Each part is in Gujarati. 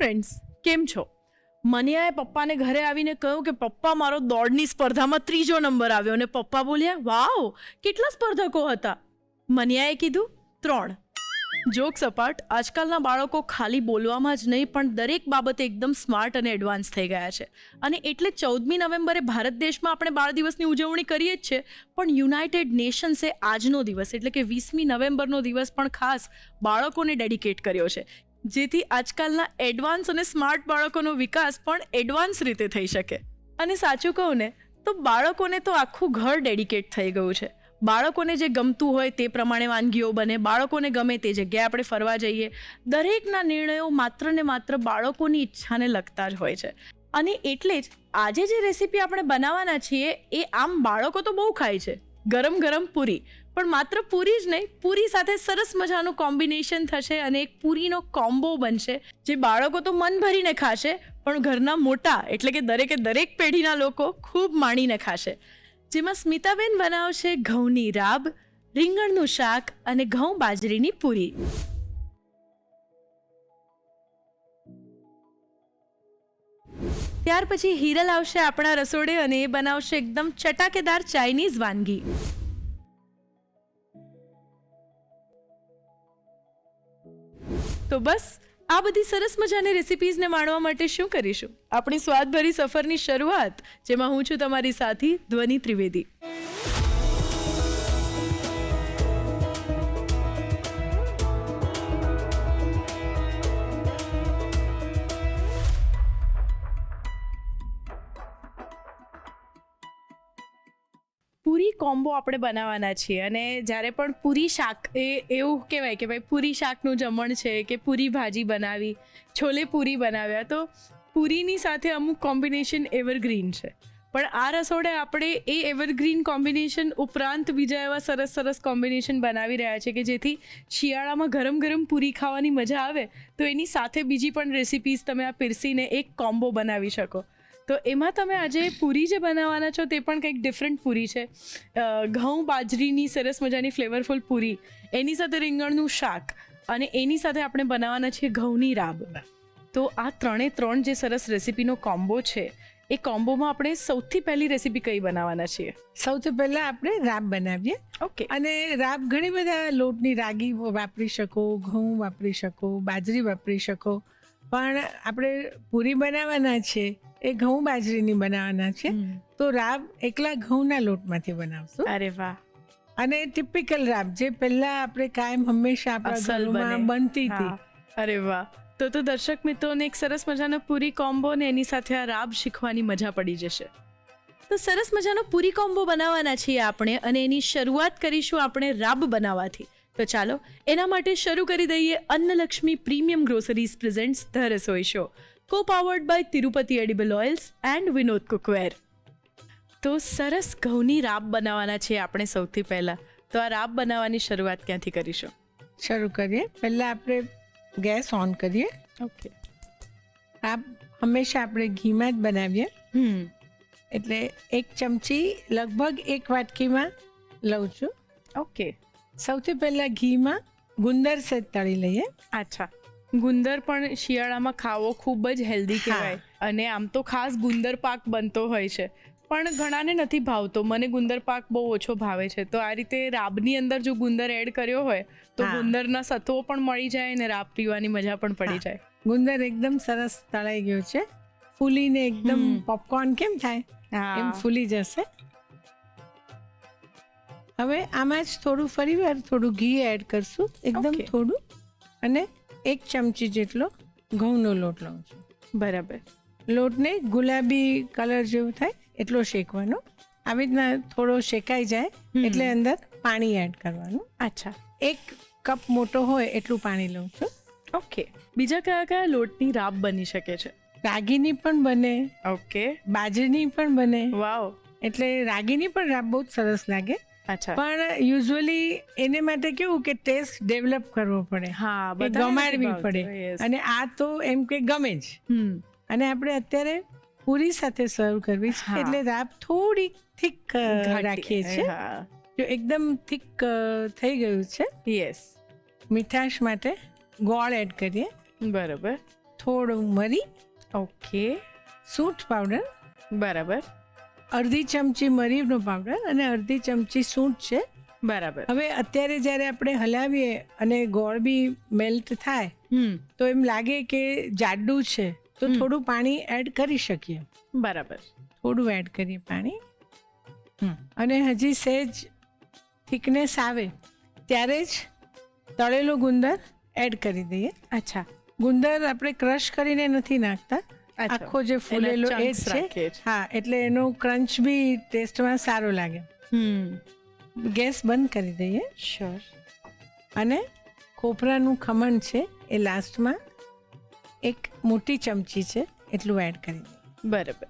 ફ્રેન્ડ્સ, કેમ છો? મનિયાએ પપ્પાને ઘરે આવીને કહ્યું કે પપ્પા, મારો દોડની સ્પર્ધામાં 3જો નંબર આવ્યો. અને પપ્પા બોલ્યા, વાવ, કેટલા સ્પર્ધકો હતા? મનિયાએ કીધું, 3. જોક સપાટ, આજકાલના બાળકો ખાલી બોલવામાં જ નહીં પણ દરેક બાબતે એકદમ સ્માર્ટ અને એડવાન્સ થઈ ગયા છે. અને એટલે 14મી નવેમ્બરે ભારત દેશમાં આપણે બાળ દિવસની ઉજવણી કરીએ જ છે, પણ યુનાઇટેડ નેશન્સે આજનો દિવસ એટલે કે 20મી નવેમ્બરનો દિવસ પણ ખાસ બાળકોને ડેડિકેટ કર્યો છે, જેથી આજકાલના એડવાન્સ અને સ્માર્ટ બાળકોનો વિકાસ પણ એડવાન્સ રીતે થઈ શકે. અને સાચું કહું ને તો બાળકોને તો આખું ઘર ડેડિકેટ થઈ ગયું છે. બાળકોને જે ગમતું હોય તે પ્રમાણે વાનગીઓ બને, બાળકોને ગમે તે જગ્યાએ આપણે ફરવા જઈએ, દરેકના નિર્ણયો માત્ર ને માત્ર બાળકોની ઈચ્છાને લગતા જ હોય છે. અને એટલે જ આજે જે રેસીપી આપણે બનાવવાના છીએ એ આમ બાળકો તો બહુ ખાય છે, ગરમ ગરમ પૂરી. પણ માત્ર પૂરી જ નહીં, પૂરી સાથે સરસ મજાનું કોમ્બિનેશન થશે અને એક પૂરીનો કોમ્બો બનશે જે બાળકો તો મન ભરીને ખાશે, પણ ઘરના મોટા એટલે કે દરેક પેઢીના લોકો ખૂબ માણીને ખાશે. જેમાં સ્મિતાબેન બનાવશે ઘઉંની રાબ, રીંગણનું શાક અને ઘઉં બાજરીની પૂરી. ત્યાર પછી હિરલ આવશે આપણા રસોડે અને એ બનાવશે એકદમ ચટાકેદાર ચાઇનીઝ વાનગી. તો બસ આ બધી સરસ મજાની રેસિપીઝને માણવા માટે શું કરીશું? આપણી સ્વાદભરી સફરની શરૂઆત, જેમાં હું છું તમારી સાથી ધ્વનિ ત્રિવેદી. પૂરી કોમ્બો આપણે બનાવવાના છીએ. અને જ્યારે પણ પૂરી શાક એવું કહેવાય કે ભાઈ પૂરી શાકનું જમણ છે કે પૂરી ભાજી બનાવી, છોલે પૂરી બનાવ્યા, તો પૂરીની સાથે અમુક કોમ્બિનેશન એવરગ્રીન છે. પણ આ રસોડે આપણે એ એવરગ્રીન કોમ્બિનેશન ઉપરાંત બીજા એવા સરસ કોમ્બિનેશન બનાવી રહ્યા છે કે જેથી શિયાળામાં ગરમ ગરમ પૂરી ખાવાની મજા આવે, તો એની સાથે બીજી પણ રેસિપીઝ તમે આ પીરસીને એક કોમ્બો બનાવી શકો. તો એમાં તમે આજે પૂરી જે બનાવવાના છો તે પણ કંઈક ડિફરન્ટ પૂરી છે. ઘઉં બાજરીની સરસ મજાની ફ્લેવરફુલ પૂરી, એની સાથે રીંગણનું શાક, અને એની સાથે આપણે બનાવવાના છીએ ઘઉંની રાબ. તો આ 3 જે સરસ રેસીપીનો કોમ્બો છે, એ કોમ્બોમાં આપણે સૌથી પહેલી રેસીપી કઈ બનાવવાના છીએ? સૌથી પહેલા આપણે રાબ બનાવીએ. ઓકે. અને રાબ ઘણી બધા લોટની રાગી વાપરી શકો, ઘઉં વાપરી શકો, બાજરી વાપરી શકો, પણ આપણે પૂરી બનાવવાના છે એ ઘઉં બાજરીની બનાવવાના છે, તો રાબ એકલા ઘઉંના લોટમાંથી બનાવશું. અરે વાહ. અને ટિપિકલ રાબ જે પહેલા આપણે કાયમ હંમેશા આપણા ઘરમાં બનતી હતી. અરે વાહ. તો દર્શક મિત્રોને એક સરસ મજાનો પૂરી કોમ્બો ને એની સાથે આ રાબ શીખવાની મજા પડી જશે. તો સરસ મજાનો પૂરી કોમ્બો બનાવવાના છીએ આપણે, અને એની શરૂઆત કરીશું આપણે રાબ બનાવવાથી. તો ચાલો એના માટે શરૂ કરી દઈએ Annalakshmi premium groceries presents the Rasoi show, co-powered by Tirupati edible oils and Vinod cookware. તો સરસ ઘઉંની રાબ બનાવવાના છે આપણે સૌથી પહેલા. તો આ રાબ બનાવવાની શરૂઆત ક્યાંથી કરીશું? શરૂ કરીએ. પહેલા આપણે ગેસ ઓન કરીએ. ઓકે. રાબ હંમેશા આપણે ઘીમાં જ બનાવીએ. એટલે 1 ચમચી લગભગ 1 વાટકીમાં લઉં છું. ઓકે. સૌથી પહેલા ઘીમાં ગુંદર સેજ તળી લઈએ. અચ્છા. ગુંદર પણ શિયાળામાં ખાવો ખૂબ જ હેલ્ધી કહેવાય. અને આમ તો ખાસ ગુંદર પાક બનતો હોય છે, પણ ઘણાને નથી ભાવતો. મને ગુંદર પાક બહુ ઓછો ભાવે છે. તો આ રીતે રાબની અંદર જો ગુંદર એડ કર્યો હોય તો ગુંદરના સત્વો પણ મળી જાય અને રાબ પીવાની મજા પણ પડી જાય. ગુંદર એકદમ સરસ તળાઈ ગયો છે, ફૂલીને એકદમ પોપકોર્ન કેમ થાય એમ ફૂલી જશે. હવે આમાં જ ફરીવાર થોડું ઘી એડ કરશું, એકદમ થોડું. અને 1 ચમચી જેટલો ઘઉંનો લોટ લઉં છું. બરાબર. લોટને ગુલાબી કલર જેવું થાય એટલો શેકવાનો. આવી રીતના થોડો શેકાઈ જાય એટલે અંદર પાણી એડ કરવાનું. અચ્છા. 1 કપ મોટો હોય એટલું પાણી લઉં છું. ઓકે. બીજા કયા લોટની રાબ બની શકે છે? રાગીની પણ બને. ઓકે. બાજરીની પણ બને. વાવ. એટલે રાગીની પણ રાબ બહુ સરસ લાગે. અચ્છા. પણ યુઝ્યુઅલી એને માટે કેવું કે ટેસ્ટ ડેવલપ કરવો પડે, ગમાડવી પડે. અને આ તો એમ કે ગમે જ. અને આપણે અત્યારે પૂરી સાથે સર્વ કરવી છે, એટલે રાબ થોડી થીક રાખીએ છીએ. જો એકદમ થીક થઈ ગયું છે, યસ, મીઠાશ માટે ગોળ એડ કરીએ. બરાબર. થોડું મરી, ઓકે, સૂંઠ પાવડર, બરાબર, અડધી ચમચી મરીનો પાવડર અને અડધી ચમચી સૂંઠ છે. બરાબર. હવે અત્યારે જ્યારે આપણે હલાવીએ અને ગોળ બી મેલ્ટ થાય તો એમ લાગે કે જાડું છે તો થોડું પાણી એડ કરી શકીએ. બરાબર, થોડું એડ કરીએ પાણી. અને હજી સહેજ થિકનેસ આવે ત્યારે જ તળેલો ગુંદર એડ કરી દઈએ. અચ્છા, ગુંદર આપણે ક્રશ કરીને નથી નાખતા, આખો જે ફૂલેલો એ જ છે. હા, એટલે એનો ક્રંચ બી ટેસ્ટમાં સારો લાગે. ગેસ બંધ કરી દઈએ. શ્યોર. અને કોપરાનું ખમણ છે એ લાસ્ટમાં એક મોટી ચમચી છે એટલું એડ કરી દઈએ. બરાબર.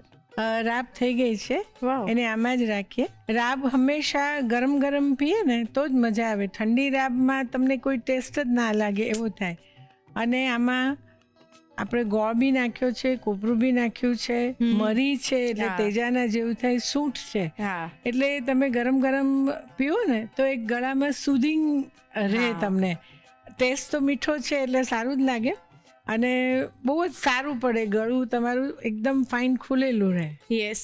રાબ થઈ ગઈ છે, એને આમાં જ રાખીએ. રાબ હંમેશા ગરમ ગરમ પીએ ને તો જ મજા આવે. ઠંડી રાબમાં તમને કોઈ ટેસ્ટ જ ના લાગે એવું થાય. અને આમાં આપણે ગોળ બી નાખ્યો છે, કોપરું બી નાખ્યું છે, મરી છે એટલે તેજાના જેવું થાય, સૂંઠ છે એટલે તમે ગરમ ગરમ પીઓ ને તો એક ગળામાં સુધિંગ રહે. તમને ટેસ્ટ તો મીઠો છે એટલે સારું જ લાગે અને બહુ જ સારું પડે. ગળું તમારું એકદમ ફાઇન ખુલેલું રહે. યસ.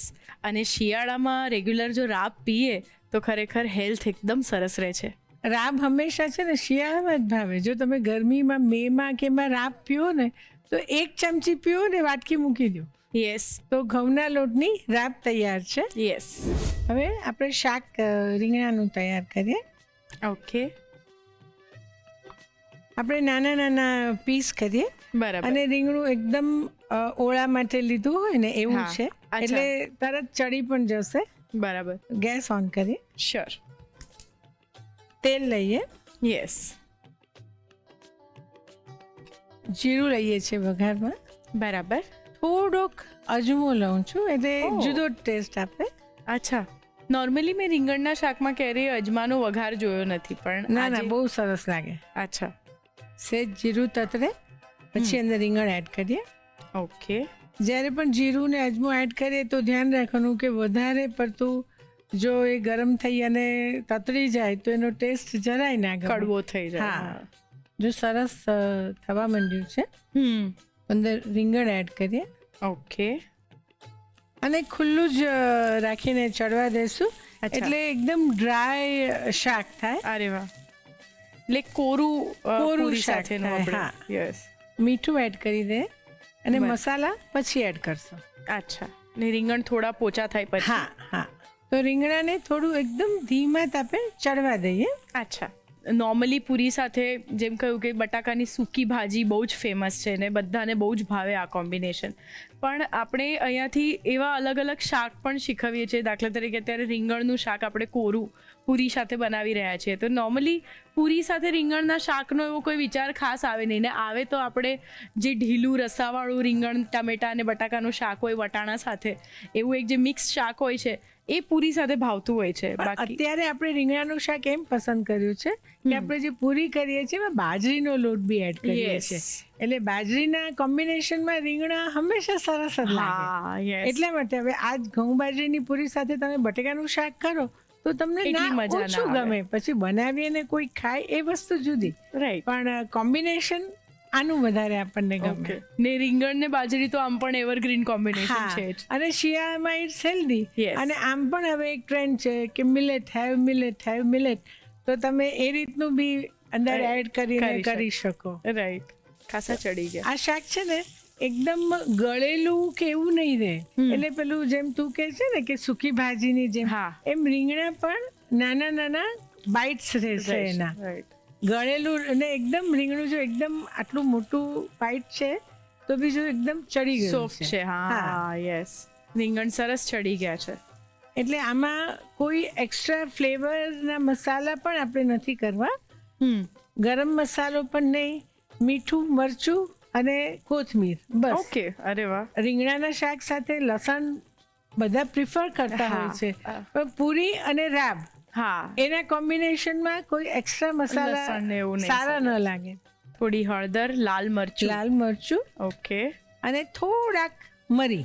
અને શિયાળામાં રેગ્યુલર જો રાબ પીએ તો ખરેખર હેલ્થ એકદમ સરસ રહે છે. રાબ હંમેશા છે ને શિયાળામાં જ ભાવે. જો તમે ગરમીમાં મેમાં કે એમાં રાબ પીઓ ને તો એક ચમચી પીઓ ને વાટકી મૂકી દો. યસ. તો ઘઉંના લોટની રાબ તૈયાર છે. યસ. હવે આપણે શાક રીંગણાનું તૈયાર કરીએ. ઓકે. આપણે નાના નાના પીસ કરીએ. બરાબર. અને રીંગણું એકદમ ઓળા માટે લીધું હોય ને એવું છે એટલે તરત ચડી પણ જશે. બરાબર. ગેસ ઓન કરીએ. શ્યોર. તેલ લઈએ. યસ. જીરું લઈએ છીએ વઘારમાં. બરાબર. થોડોક અજમો લઉં છું એટલે જુદો ટેસ્ટ આપે. અચ્છા. નોર્મલી મેં રીંગણના શાકમાં ક્યારેય અજમાનો વઘાર જોયો નથી પણ ના બહુ સરસ લાગે. અચ્છા. સહેજ જીરું તતરે પછી અંદર રીંગણ એડ કરીએ. ઓકે. જ્યારે પણ જીરું ને અજમો એડ કરીએ તો ધ્યાન રાખવાનું કે વધારે પડતું જો એ ગરમ થઈ અને તતરી જાય તો એનો ટેસ્ટ જરાય ના ગમે, કડવો થઈ જાય. હા. જો સરસ થવા માંડ્યું છે અંદર રીંગણ એડ કરીએ. ઓકે. અને ખુલ્લું જ રાખીને ચડવા દેશું એટલે એકદમ ડ્રાય શાક થાય. અરે વાહ. એટલે કોરું શાક થાય. યસ. મીઠું એડ કરી દે અને મસાલા પછી એડ કરશો. અચ્છા. ને રીંગણ થોડા પોચા થાય પછી. હા. તો રીંગણાને થોડું એકદમ ધીમા તાપે ચડવા દઈએ. અચ્છા. નોર્મલી પૂરી સાથે જેમ કહ્યું કે બટાકાની સૂકી ભાજી બહુ જ ફેમસ છે ને બધાને બહુ જ ભાવે આ કોમ્બિનેશન. પણ આપણે અહીંયાથી એવા અલગ અલગ શાક પણ શીખવીએ છીએ. દાખલા તરીકે અત્યારે રીંગણનું શાક આપણે કોરું પૂરી સાથે બનાવી રહ્યા છીએ. તો નોર્મલી પૂરી સાથે રીંગણના શાકનો એવો કોઈ વિચાર ખાસ આવે નહીં ને આવે તો આપણે જે ઢીલું રસાવાળું રીંગણ ટામેટા અને બટાકાનું શાક હોય વટાણા સાથે એવું એક જે મિક્સ શાક હોય છે એ પૂરી સાથે ભાવતું હોય છે. અત્યારે આપણે રીંગણાનું શાક એમ પસંદ કર્યું છે કે આપણે જે પૂરી કરીએ છીએ એમાં બાજરીનો લોટ બી એડ કરીએ છીએ એટલે બાજરીના કોમ્બિનેશનમાં રીંગણા હંમેશા સરસ જ લાગે. એટલા માટે હવે આજ ઘઉં બાજરીની પૂરી સાથે તમે બટેકાનું શાક કરો તો તમને ઓછું ગમે. પછી બનાવીને કોઈ ખાય એ વસ્તુ જુદી, પણ કોમ્બિનેશન આનું વધારે આપણને ગમે. ને રીંગણ ને બાજરી તો આમ પણ એવરગ્રીન કોમ્બિનેશન છે અને શિયાળામાં ઇટ્સ હેલ્ધી. અને આમ પણ હવે એક ટ્રેન્ડ છે કે મિલેટ હેવ મિલેટ તો તમે એ રીતનું બી અંદર એડ કરીને કરી શકો. રાઈટ. ખાસા ચડી ગયા. આ શાક છે ને એકદમ ગળેલું કે એવું નહીં રહે. એટલે પેલું જેમ તું કે છે ને કે સૂકી ભાજીની જેમ એમ રીંગણા પણ નાના નાના બાઇટ્સ રહેશે એના. ગળેલું અને એકદમ રીંગણું જો એકદમ આટલું મોટું બાઇટ છે તો બી જો એકદમ ચડી ગયું સોફ્ટ છે. હા. યસ. રીંગણ સરસ ચડી ગયા છે. એટલે આમાં કોઈ એક્સ્ટ્રા ફ્લેવરના મસાલા પણ આપણે નથી કરવા. ગરમ મસાલો પણ નહીં, મીઠું મરચું અને કોથમીર બસ. ઓકે. અરે વાહ. રીંગણાના શાક સાથે લસણ બધા પ્રિફર કરતા હોય છે પણ પૂરી અને રાબ એના કોમ્બિનેશનમાં કોઈ એક્સ્ટ્રા મસાલા સારા ન લાગે. થોડી હળદર, લાલ મરચું. ઓકે. અને થોડાક મરી.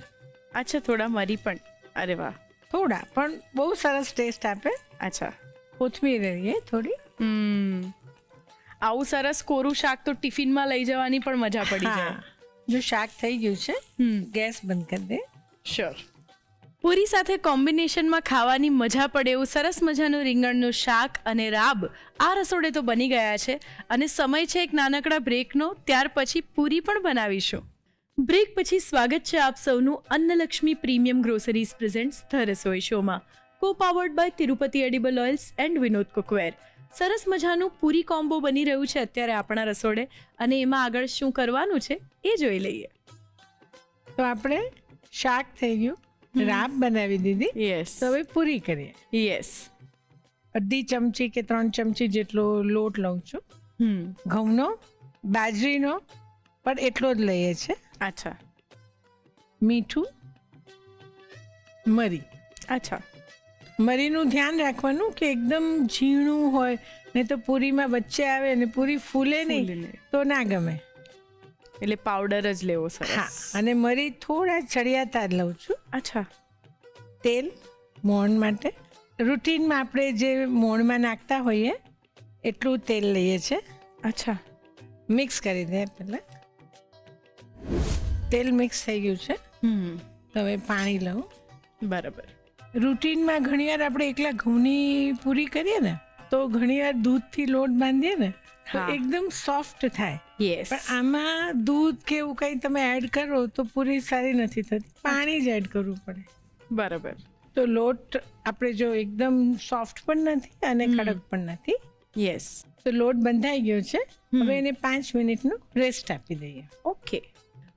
અચ્છા. થોડા મરી પણ. અરે વાહ. થોડા પણ બહુ સરસ ટેસ્ટ આપે. અચ્છા. કોથમીર લઈએ થોડી. આવું સરસ કોરું શાક તો ટિફિનમાં લઈ જવાની પણ મજા પડી જાય. જો શાક થઈ ગયું છે, ગેસ બંધ કરી દે. શ્યોર. પૂરી સાથે કોમ્બિનેશનમાં ખાવાની મજા પડે એવું સરસ મજાનું રીંગણનું શાક અને રાબ આ રસોડે તો બની ગયા છે અને સમય છે એક નાનકડા બ્રેકનો. ત્યાર પછી પૂરી પણ બનાવીશું. બ્રેક પછી સ્વાગત છે આપ સૌનું Annalakshmi premium groceries presents the Rasoi શોમાં, co powered by Tirupati edible oils and Vinod cookware. સરસ મજાનું પૂરી કોમ્બો બની રહ્યું છે અત્યારે આપણા રસોડે અને એમાં આગળ શું કરવાનું છે એ જોઈ લઈએ. તો આપણે શાક થઈ ગયું, રાબ બનાવી દીધી. યસ. તો હવે પૂરી કરીએ. યસ. 2 ચમચી કે 3 ચમચી જેટલો લોટ લઉં છું. ઘઉંનો, બાજરીનો પણ એટલો જ લઈએ છે. અચ્છા. મીઠું, મરી. અચ્છા. મરીનું ધ્યાન રાખવાનું કે એકદમ ઝીણું હોય, નહીં તો પૂરીમાં વચ્ચે આવે અને પૂરી ફૂલે નહીં તો ના ગમે. એટલે પાવડર જ લેવો સરસ. હા, અને મરી થોડા ચડિયાતા જ લઉં છું. અચ્છા. તેલ મોણ માટે રૂટીનમાં આપણે જે મોણમાં નાખતા હોઈએ એટલું તેલ લઈએ છે. અચ્છા. મિક્સ કરી દે પહેલાં. તેલ મિક્સ થઈ ગયું છે. તો હવે પાણી લઉં. બરાબર. રૂટીનમાં ઘણીવાર આપણે એકલા ઘઉંની પૂરી કરીએ ને તો ઘણીવાર દૂધથી લોટ બાંધીએ ને તો એકદમ સોફ્ટ થાય. યસ. પણ આમાં દૂધ કે એવું કંઈ તમે એડ કરો તો પૂરી સારી નથી થતી. પાણી જ એડ કરવું પડે. બરાબર. તો લોટ આપણે જો એકદમ સોફ્ટ પણ નથી અને કડક પણ નથી. યસ. તો લોટ બંધાઈ ગયો છે. હવે એને 5 મિનિટનો રેસ્ટ આપી દઈએ. ઓકે.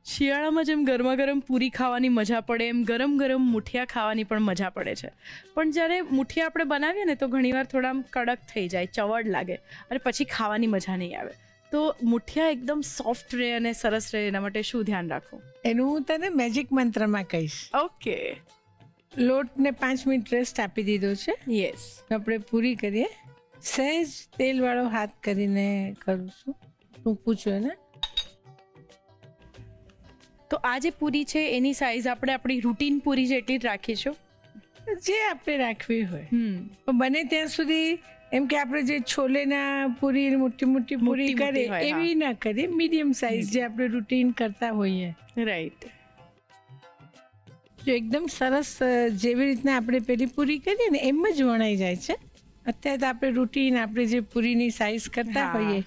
શિયાળામાં જેમ ગરમા ગરમ પૂરી ખાવાની મજા પડે એમ ગરમ ગરમ મુઠિયા ખાવાની પણ મજા પડે છે. પણ જ્યારે મુઠિયા આપણે બનાવીએ ને તો ઘણીવાર થોડા આમ કડક થઈ જાય, ચવડ લાગે અને પછી ખાવાની મજા નહીં આવે. તો મુઠિયા એકદમ સોફ્ટ રહે અને સરસ રહે એના માટે શું ધ્યાન રાખવું? એનું હું તને મેજિક મંત્રમાં કહીશ. ઓકે. લોટને 5 મિનિટ રેસ્ટ આપી દીધો છે. યસ. આપણે પૂરી કરીએ. સહેજ તેલવાળો હાથ કરીને કરું છું. ટૂંકું છું એને. તો આ જે પૂરી છે એની સાઈઝ આપણે આપણી રૂટીન પૂરી જેટલી જ રાખીશું, જે આપણે રાખવી હોય. પણ બને ત્યાં સુધી એમ કે આપણે જે છોલેના પૂરી મોટી મોટી પૂરી કરીએ એવી ના કરીએ. મીડિયમ સાઈઝ જે આપણે રૂટીન કરતા હોઈએ. રાઈટ. જો એકદમ સરસ જેવી રીતના આપણે પેલી પૂરી કરીએ ને એમ જ વણાઈ જાય છે. અત્યારે તો આપણે રૂટીન આપણે જે પૂરીની સાઈઝ કરતા હોઈએ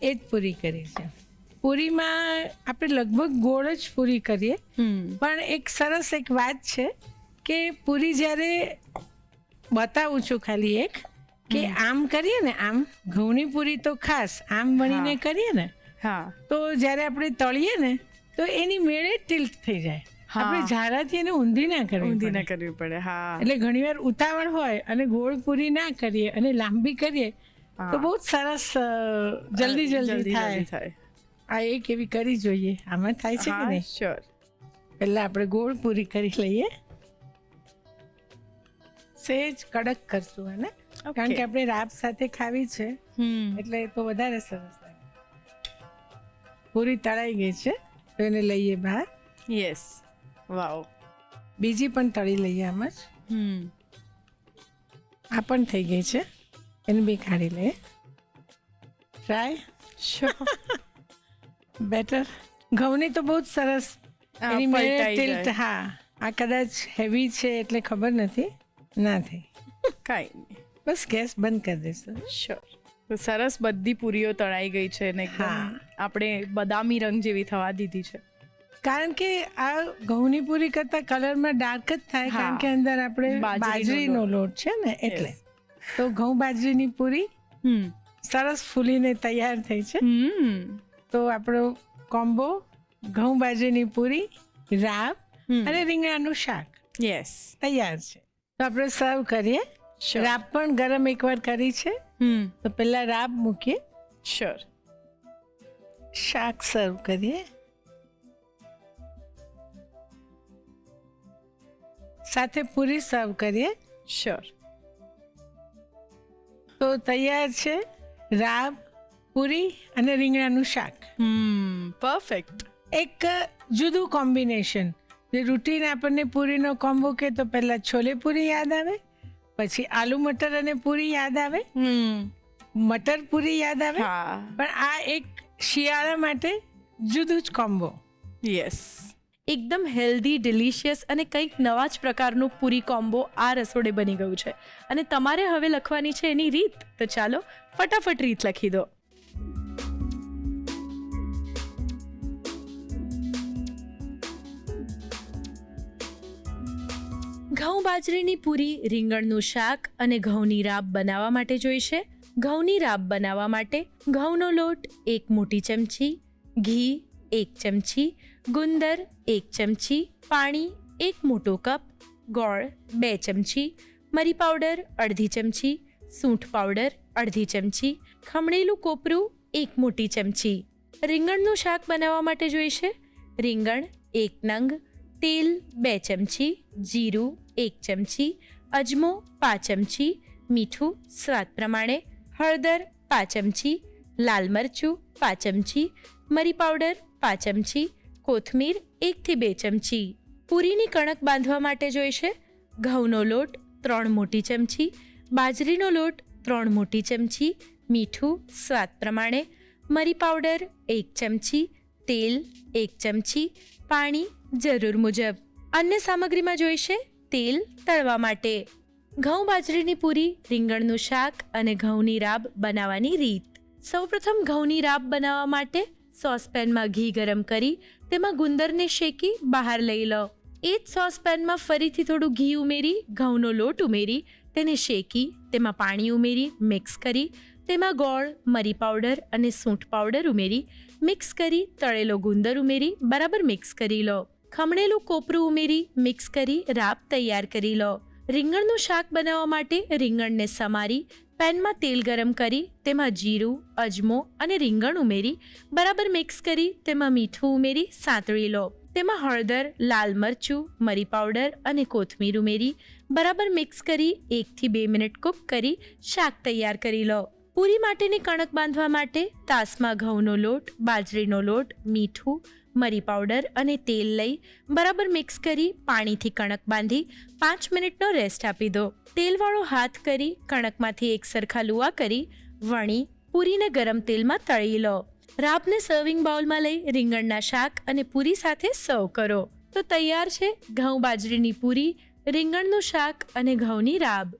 એ જ પૂરી કરીએ છીએ. પૂરીમાં આપણે લગભગ ગોળ જ પૂરી કરીએ. પણ એક સરસ એક વાત છે કે પૂરી જ્યારે બતાવું છું ખાલી એક કે આમ કરીએ ને, આમ ઘઉંની પૂરી તો ખાસ આમ વણીને કરીએ ને તો જ્યારે આપણે તળીએ ને તો એની મેળે ટિલ્ટ થઈ જાય. આપણે ઝારાથી એને ઊંધી ના કરવી પડે. એટલે ઘણીવાર ઉતાવળ હોય અને ગોળ પૂરી ના કરીએ અને લાંબી કરીએ તો બહુ સરસ જલ્દી થાય. આ એક એવી કરી જોઈએ. આમાં થાય છે કે નહીં? શ્યોર. પહેલા આપણે ગોળ પૂરી કરી લઈએ. સહેજ કડક કરશું એને, કારણ કે આપણે રાબ સાથે ખાવી છે એટલે તો વધારે સરસ લાગે. પૂરી તળાઈ ગઈ છે તો એને લઈએ બહાર. યસ. વાવ. બીજી પણ તળી લઈએ આમ જ. આ પણ થઈ ગઈ છે, એને બી કાઢી લઈએ. ટ્રાય. શ્યોર. બેટર. ઘઉંની તો બહુ જ સરસ એની મેળે ટિલ્ટ. હા, આ કદાચ હેવી છે એટલે ખબર નથી. ના થઈ. કાંઈ નહીં. બસ ગેસ બંધ કરી દઈશું. શ્યોર. તો સરસ બધી પૂરીઓ તળાઈ ગઈ છે ને એકદમ આપણે બદામી રંગ જેવી થવા દીધી છે. કારણ કે આ ઘઉંની પૂરી કરતા કલરમાં ડાર્ક જ થાય, કારણ કે અંદર આપણે બાજરીનો લોટ છે ને એટલે. તો ઘઉં બાજરીની પૂરી સરસ ફૂલીને તૈયાર થઈ છે. તો આપણો કોમ્બો ઘઉં બાજરીની પૂરી, રાબ અને રીંગણાનું શાક તૈયાર છે. તો આપણે સર્વ કરીએ. રાબ પણ ગરમ એકવાર કરી છે તો પહેલા રાબ મૂકીએ. શ્યોર. શાક સર્વ કરીએ. સાથે પૂરી સર્વ કરીએ. શ્યોર. તો તૈયાર છે રાબ, પૂરી અને રીંગણાનું શાક. પરફેક્ટ. એક જુદું કોમ્બિનેશન. જે રૂટીન આપણને પૂરીનો કોમ્બો કે તો પહેલા છોલે પૂરી યાદ આવે, પછી આલુ મટર અને પૂરી યાદ આવે, મટર પૂરી યાદ આવે. પણ આ એક શિયાળા માટે જુદું જ કોમ્બો. યસ, એકદમ હેલ્ધી, ડિલિશિયસ અને કંઈક નવા જ પ્રકારનું પૂરી કોમ્બો આ રસોડે બની ગયું છે. અને તમારે હવે લખવાની છે એની રીત. તો ચાલો ફટાફટ રીત લખી દો. ઘઉં બાજરીની પૂરી, રીંગણનું શાક અને ઘઉંની રાબ બનાવવા માટે જોઈશે. ઘઉંની રાબ બનાવવા માટે ઘઉંનો લોટ 1 મોટી ચમચી, ઘી 1 ચમચી, ગુંદર 1 ચમચી, પાણી 1 મોટો કપ, ગોળ 2 ચમચી, મરી પાવડર અડધી ચમચી, સૂંઠ પાવડર અડધી ચમચી, ખમણેલું કોપરું 1 મોટી ચમચી. રીંગણનું શાક બનાવવા માટે જોઈશે રીંગણ 1 નંગ, તેલ 2 ચમચી, જીરું 1 ચમચી, અજમો 5 ચમચી, મીઠું સ્વાદ પ્રમાણે, હળદર 5 ચમચી, લાલ મરચું 5 ચમચી, મરી પાવડર 5 ચમચી, કોથમીર 1 થી 2 ચમચી. પૂરીની કણક બાંધવા માટે જોઈશે ઘઉંનો લોટ 3 મોટી ચમચી, બાજરીનો લોટ 3 મોટી ચમચી, મીઠું સ્વાદ પ્રમાણે, મરી પાવડર 1 ચમચી, તેલ 1 ચમચી, પાણી જરૂર મુજબ. અન્ય સામગ્રીમાં જોઈશે તેલ તળવા માટે. ઘઉં બાજરીની પૂરી, રીંગણનું શાક અને ઘઉંની રાબ બનાવવાની રીત. સૌપ્રથમ ઘઉંની રાબ બનાવવા માટે સોસપેનમાં ઘી ગરમ કરી તેમાં ગુંદરને શેકી બહાર લઈ લો. એ જ સોસપેનમાં ફરીથી થોડું ઘી ઉમેરી ઘઉંનો લોટ ઉમેરી તેને શેકી તેમાં પાણી ઉમેરી મિક્સ કરી તેમાં ગોળ, મરી પાવડર અને સૂંઠ પાવડર ઉમેરી મિક્સ કરી તળેલો ગુંદર ઉમેરી બરાબર મિક્સ કરી લો. ખમણેલું કોપરું ઉમેરી મિક્સ કરી રાબ તૈયાર કરી લો. રીંગણનું શાક બનાવવા માટે રીંગણને સમારી પેનમાં તેલ ગરમ કરી તેમાં જીરું, અજમો અને રીંગણ ઉમેરી બરાબર મિક્સ કરી તેમાં મીઠું ઉમેરી સાંતળી લો. તેમાં હળદર, લાલ મરચું, મરી પાવડર અને કોથમીર ઉમેરી બરાબર મિક્સ કરી 1 થી 2 મિનિટ કૂક કરી શાક તૈયાર કરી લો. પૂરી માટેની કણક બાંધવા માટે તાસમાં ઘઉંનો લોટ, બાજરીનો લોટ, મીઠું, મરી પાવડર અને તેલ લઈ બરાબર મિક્સ કરી પાણીથી કણક બાંધી 5 મિનિટનો રેસ્ટ આપી દો. તેલવાળો હાથ કરી કણકમાંથી એક સરખા લુવા કરી વણી પૂરીને ગરમ તેલમાં તળી લો. રાબને સર્વિંગ બાઉલમાં લઈ રીંગણના શાક અને પૂરી સાથે સર્વ કરો. તો તૈયાર છે ઘઉં બાજરીની પૂરી, રીંગણનું શાક અને ઘઉંની રાબ.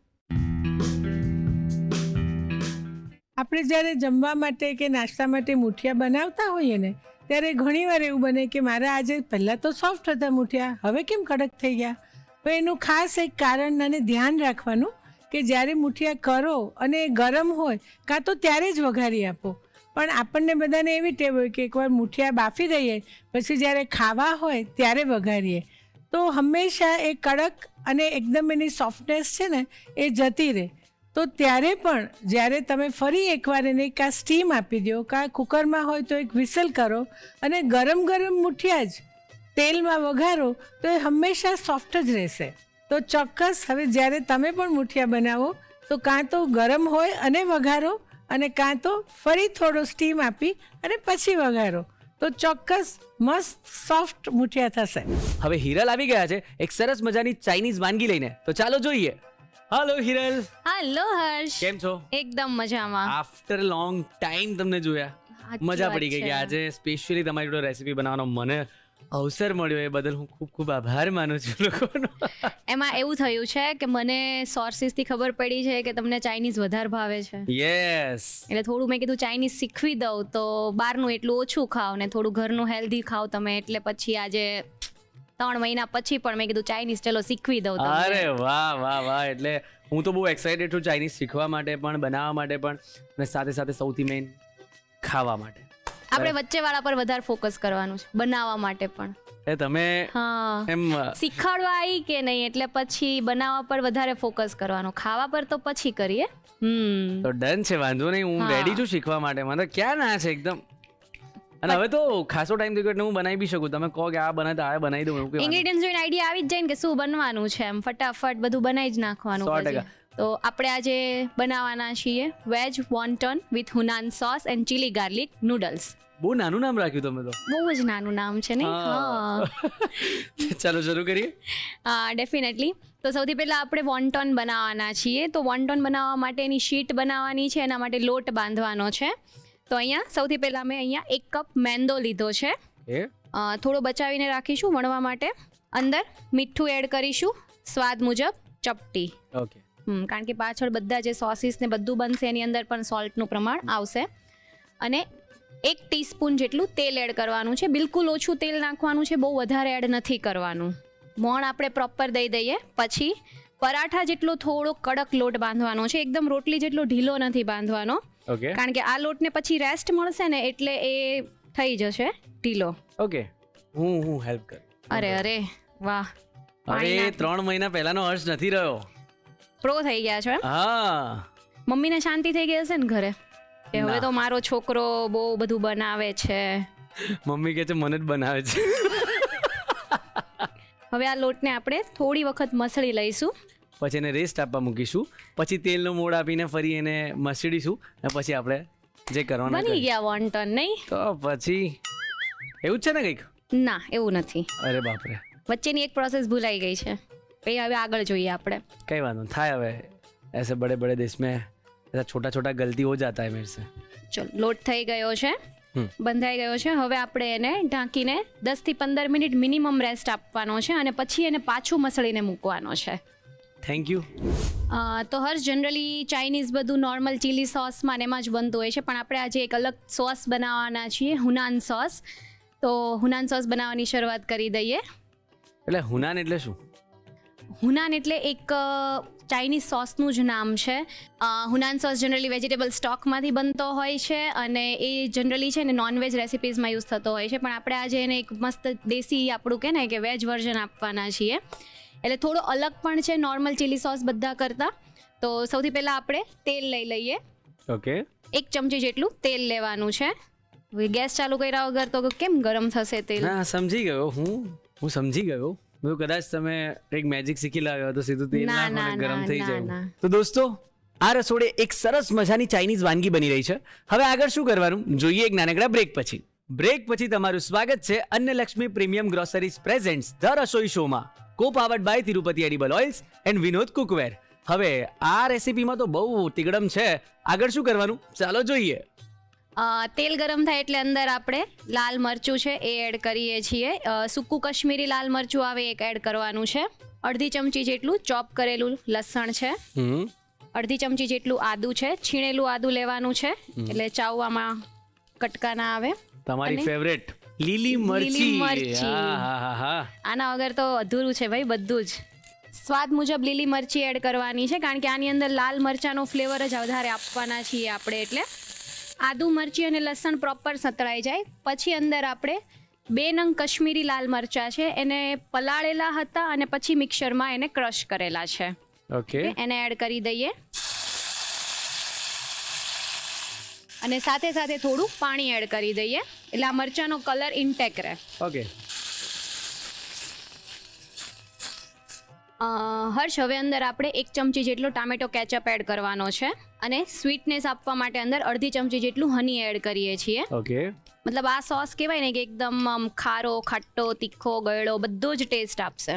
આપણે જ્યારે જમવા માટે કે નાસ્તા માટે મૂઠિયા બનાવતા હોઈએ ને ત્યારે ઘણીવાર એવું બને કે મારા આજે પહેલાં તો સોફ્ટ હતા મૂઠિયા, હવે કેમ કડક થઈ ગયા. તો એનું ખાસ એક કારણ અને ધ્યાન રાખવાનું કે જ્યારે મૂઠિયા કરો અને ગરમ હોય કાં તો ત્યારે જ વઘારી આપો. પણ આપણને બધાને એવી ટેવ હોય કે એકવાર મૂઠિયા બાફી દઈએ પછી જ્યારે ખાવા હોય ત્યારે વઘારીએ. તો હંમેશા એ કડક અને એકદમ એની સોફ્ટનેસ છે ને એ જતી રહે. તો ત્યારે પણ જ્યારે તમે ફરી એકવાર એને કાં સ્ટીમ આપી દો કાં કુકરમાં હોય તો એક વિસલ કરો અને ગરમ ગરમ મૂઠિયા જ તેલમાં વઘારો તો એ હંમેશા સોફ્ટ જ રહેશે. તો ચોક્કસ હવે જ્યારે તમે પણ મૂઠિયા બનાવો તો કાં તો ગરમ હોય અને વઘારો અને કાં તો ફરી થોડો સ્ટીમ આપી અને પછી વઘારો તો ચોક્કસ મસ્ત સોફ્ટ મૂઠિયા થશે. હવે હિરલ આવી ગયા છે એક સરસ મજાની ચાઇનીઝ વાનગી લઈને, તો ચાલો જોઈએ. હાલો હિરલ. હાલો હર્ષ, કેમ છો? એકદમ મજામાં. આફ્ટર લોંગ ટાઈમ તમને જોયા, મજા પડી ગઈ કે આજે સ્પેશિયલી તમારી જોડે રેસીપી બનાવવાનો મને અવસર મળ્યો, એ બદલ હું ખૂબ ખૂબ આભાર માનું છું લોકોનો. એમાં એવું થયું છે કે મને સોર્સિસથી ખબર પડી છે કે તમને ચાઇનીઝ વધારે ભાવે છે. યસ, એટલે થોડું મેં કીધું ચાઇનીઝ શીખવી દઉં તો બહારનું એટલું ઓછું ખાઓ ને થોડું ઘરનું હેલ્ધી ખાઓ તમે. એટલે પછી આજે 3 મહિના પછી પણ મેં કીધું ચાઇનીઝ ચલો શીખવી દઉં તમને. અરે વાહ વાહ વાહ. એટલે હું તો બહુ એક્સાઇટેડ છું ચાઇનીઝ શીખવા માટે પણ, બનાવવા માટે પણ, અને સાથે સાથે સૌથી મેઇન ખાવા માટે. આપણે વચ્ચેવાળા પર વધારે ફોકસ કરવાનું છે, બનાવવા માટે પણ. એ તમે એમ શીખવાડવા આવી કે નહીં એટલે પછી બનાવવા પર વધારે ફોકસ કરવાનું, ખાવા પર તો પછી કરીએ. તો ડન છે, વાંધો નહીં, હું રેડી છું શીખવા માટે. મને ક્યાં ના છે એકદમ. અને હવે તો ખાસો ટાઈમ થઈ ગયો એટલે હું બનાવી બી શકું. તમે કહો કે આ બનાવી આ બનાવી દઉં. ઇન્ગ્રેડિયન્ટ્સ જોઈને આઈડિયા આવી જ જાય ને કે શું બનવાનું છે, એમ ફટાફટ બધું બનાવી જ નાખવાનું. 100%. તો આપણે આજે બનાવવાના છીએ veg wonton with Hunan sauce and chilli garlic noodles. બહુ નાનું નામ રાખ્યું તમે તો. બહુ જ નાનું નામ છે ને. ચાલો શરૂ કરીએ. ડેફિનેટલી. તો સૌથી પહેલાં આપણે વોન્ટન બનાવવાના છીએ. તો વોન્ટન બનાવવા માટેની શીટ બનાવવાની છે, એના માટે લોટ બાંધવાનો છે. તો અહીંયા સૌથી પહેલાં મેં 1 કપ મેંદો લીધો છે. થોડો બચાવીને રાખીશું વણવા માટે. અંદર મીઠું એડ કરીશું સ્વાદ મુજબ, ચપટી. ઓકે. કારણ કે પાછળ બધા જે સોસીસ ને બધું બનશે એની અંદર પણ સોલ્ટનું પ્રમાણ આવશે. અને 1 ટીસ્પૂન જેટલું તેલ એડ કરવાનું છે. બિલકુલ ઓછું તેલ નાખવાનું છે, બહુ વધારે એડ નથી કરવાનું. મોણ આપણે પ્રોપર દઈ દઈએ. પછી પરાઠા જેટલો થોડો કડક લોટ બાંધવાનો છે, એકદમ રોટલી જેટલો ઢીલો નથી બાંધવાનો. ઓકે. કારણ કે આ લોટને પછી રેસ્ટ મળશે ને એટલે એ થઈ જશે ઢીલો. ઓકે. હું હેલ્પ કર. અરે વાહ, અરે 3 મહિના પહેલાનો હર્ષ નથી રહ્યો. પ્રો થઈ ગયા છો એમ? હા. મમ્મીને શાંતિ થઈ ગઈ હશે ને ઘરે કે હવે ના. તો મારો છોકરો બહુ બધું બનાવે છે. મમ્મી કહે છે મને જ બનાવે છે. હવે આ લોટને આપણે થોડી વખત મસળી લઈશું. પછી એને રેસ્ટ આપવા મૂકીશું. પછી તેલનો મોડ આપીને ફરી એને મસળીશું અને પછી આપણે જે કરવાનું બની ગયા વોન્ટન, નહીં? તો પછી એવું જ છે ને કંઈક? ના, એવું નથી. અરે બાપરે, વચ્ચેની એક પ્રોસેસ ભૂલાઈ ગઈ છે, એ હવે આગળ જોઈએ આપણે. કઈ વાંધો નહીં, થાય હવે. ऐसे बड़े बड़े देश में ऐसा छोटा छोटा गलती हो जाता है मेरे से. ચલો, લોટ થઈ ગયો છે, બંધાઈ ગયો છે. હવે આપણે એને ઢાંકીને 10 થી 15 મિનિટ મિનિમમ રેસ્ટ આપવાનો છે અને પછી એને પાછું મસળીને મૂકવાનો છે. Thank you. તો હર્ષ, જનરલી ચાઇનીઝ બધું નોર્મલ ચીલી સોસમાં ને એમાં જ બનતું હોય છે, પણ આપણે આજે એક અલગ સોસ બનાવવાના છીએ, હુનાન સોસ. તો હુનાન સોસ બનાવવાની શરૂઆત કરી દઈએ. એટલે હુનાન એટલે શું? હુનાન એટલે એક ચાઇનીઝ સોસનું જ નામ છે. હુનાન સોસ જનરલી વેજીટેબલ સ્ટોકમાંથી બનતો હોય છે અને એ જનરલી છે ને નોનવેજ રેસિપીઝમાં યુઝ થતો હોય છે, પણ આપણે આજે એને એક મસ્ત દેશી આપણું કે ને કે વેજ વર્ઝન આપવાના છીએ. એટલે થોડો અલગ પણ છે નોર્મલ ચીલી સોસ બધા કરતાં. તો સૌથી પહેલાં આપણે તેલ લઈ લઈએ. ઓકે. 1 ચમચી જેટલું તેલ લેવાનું છે. ગેસ ચાલુ કર્યા વગર તો કેમ ગરમ થશે તેલ? હા, સમજી ગયો હું સમજી ગયો. મેં કદાચ તમે એક મેજિક શીખી લાવ્યો તો સીધું તેલ ના, નાખો ના, અને ગરમ ના, થઈ ના, જાય. ના. તો દોસ્તો, આ રસોડે એક સરસ મજાની ચાઇનીઝ વાનગી બની રહી છે. હવે આગળ શું કરવાનું જોઈએ એક નાનકડા બ્રેક પછી. બ્રેક પછી તમારું સ્વાગત છે Annalakshmi premium groceries presents the Rasoi શોમાં, co powered by Tirupati edible oils and Vinod cookware. હવે આ રેસીપીમાં તો બહુ તિગડમ છે. આગળ શું કરવાનું ચાલો જોઈએ. તેલ ગરમ થાય એટલે અંદર આપણે લાલ મરચું છે એ એડ કરીએ છીએ. સૂકું કશ્મીરી લાલ મરચું આવે એક એડ કરવાનું છે. 1/2 ચમચી જેટલું ચોપ કરેલું લસણ છે. 1/2 ચમચી જેટલું આદું છે, છીણેલું આદું લેવાનું છે એટલે ચાવવામાં કટકા ના આવે. તમારી અને ફેવરેટ લીલી લીલી મરચી. મરચી. હા. આના વગર તો અધૂરું છે ભાઈ બધું જ. સ્વાદ મુજબ લીલી મરચી એડ કરવાની છે કારણ કે આની અંદર લાલ મરચાંનો ફ્લેવર જ વધારે આપવાના છીએ આપણે. એટલે આદુ, મરચી અને લસણ પ્રોપર સતળાઈ જાય પછી અંદર આપણે 2 નંગ કશ્મીરી લાલ મરચાં છે એને પલાળેલા હતા અને પછી મિક્સરમાં એને ક્રશ કરેલા છે. ઓકે. એને એડ કરી દઈએ અને સાથે સાથે થોડું પાણી એડ કરી દઈએ એટલે આ મરચાંનો કલર ઇન્ટેક રહે. ઓકે. હર્ષ, હવે અંદર આપણે 1 ચમચી જેટલો ટામેટો કેચઅપ એડ કરવાનો છે અને સ્વીટનેસ આપવા માટે અંદર 1/2 ચમચી જેટલું હની એડ કરીએ છીએ. ઓકે. મતલબ આ સોસ કહેવાય ને કે એકદમ ખારો, ખાટો, તીખો, ગળ્યો બધો જ ટેસ્ટ આપશે.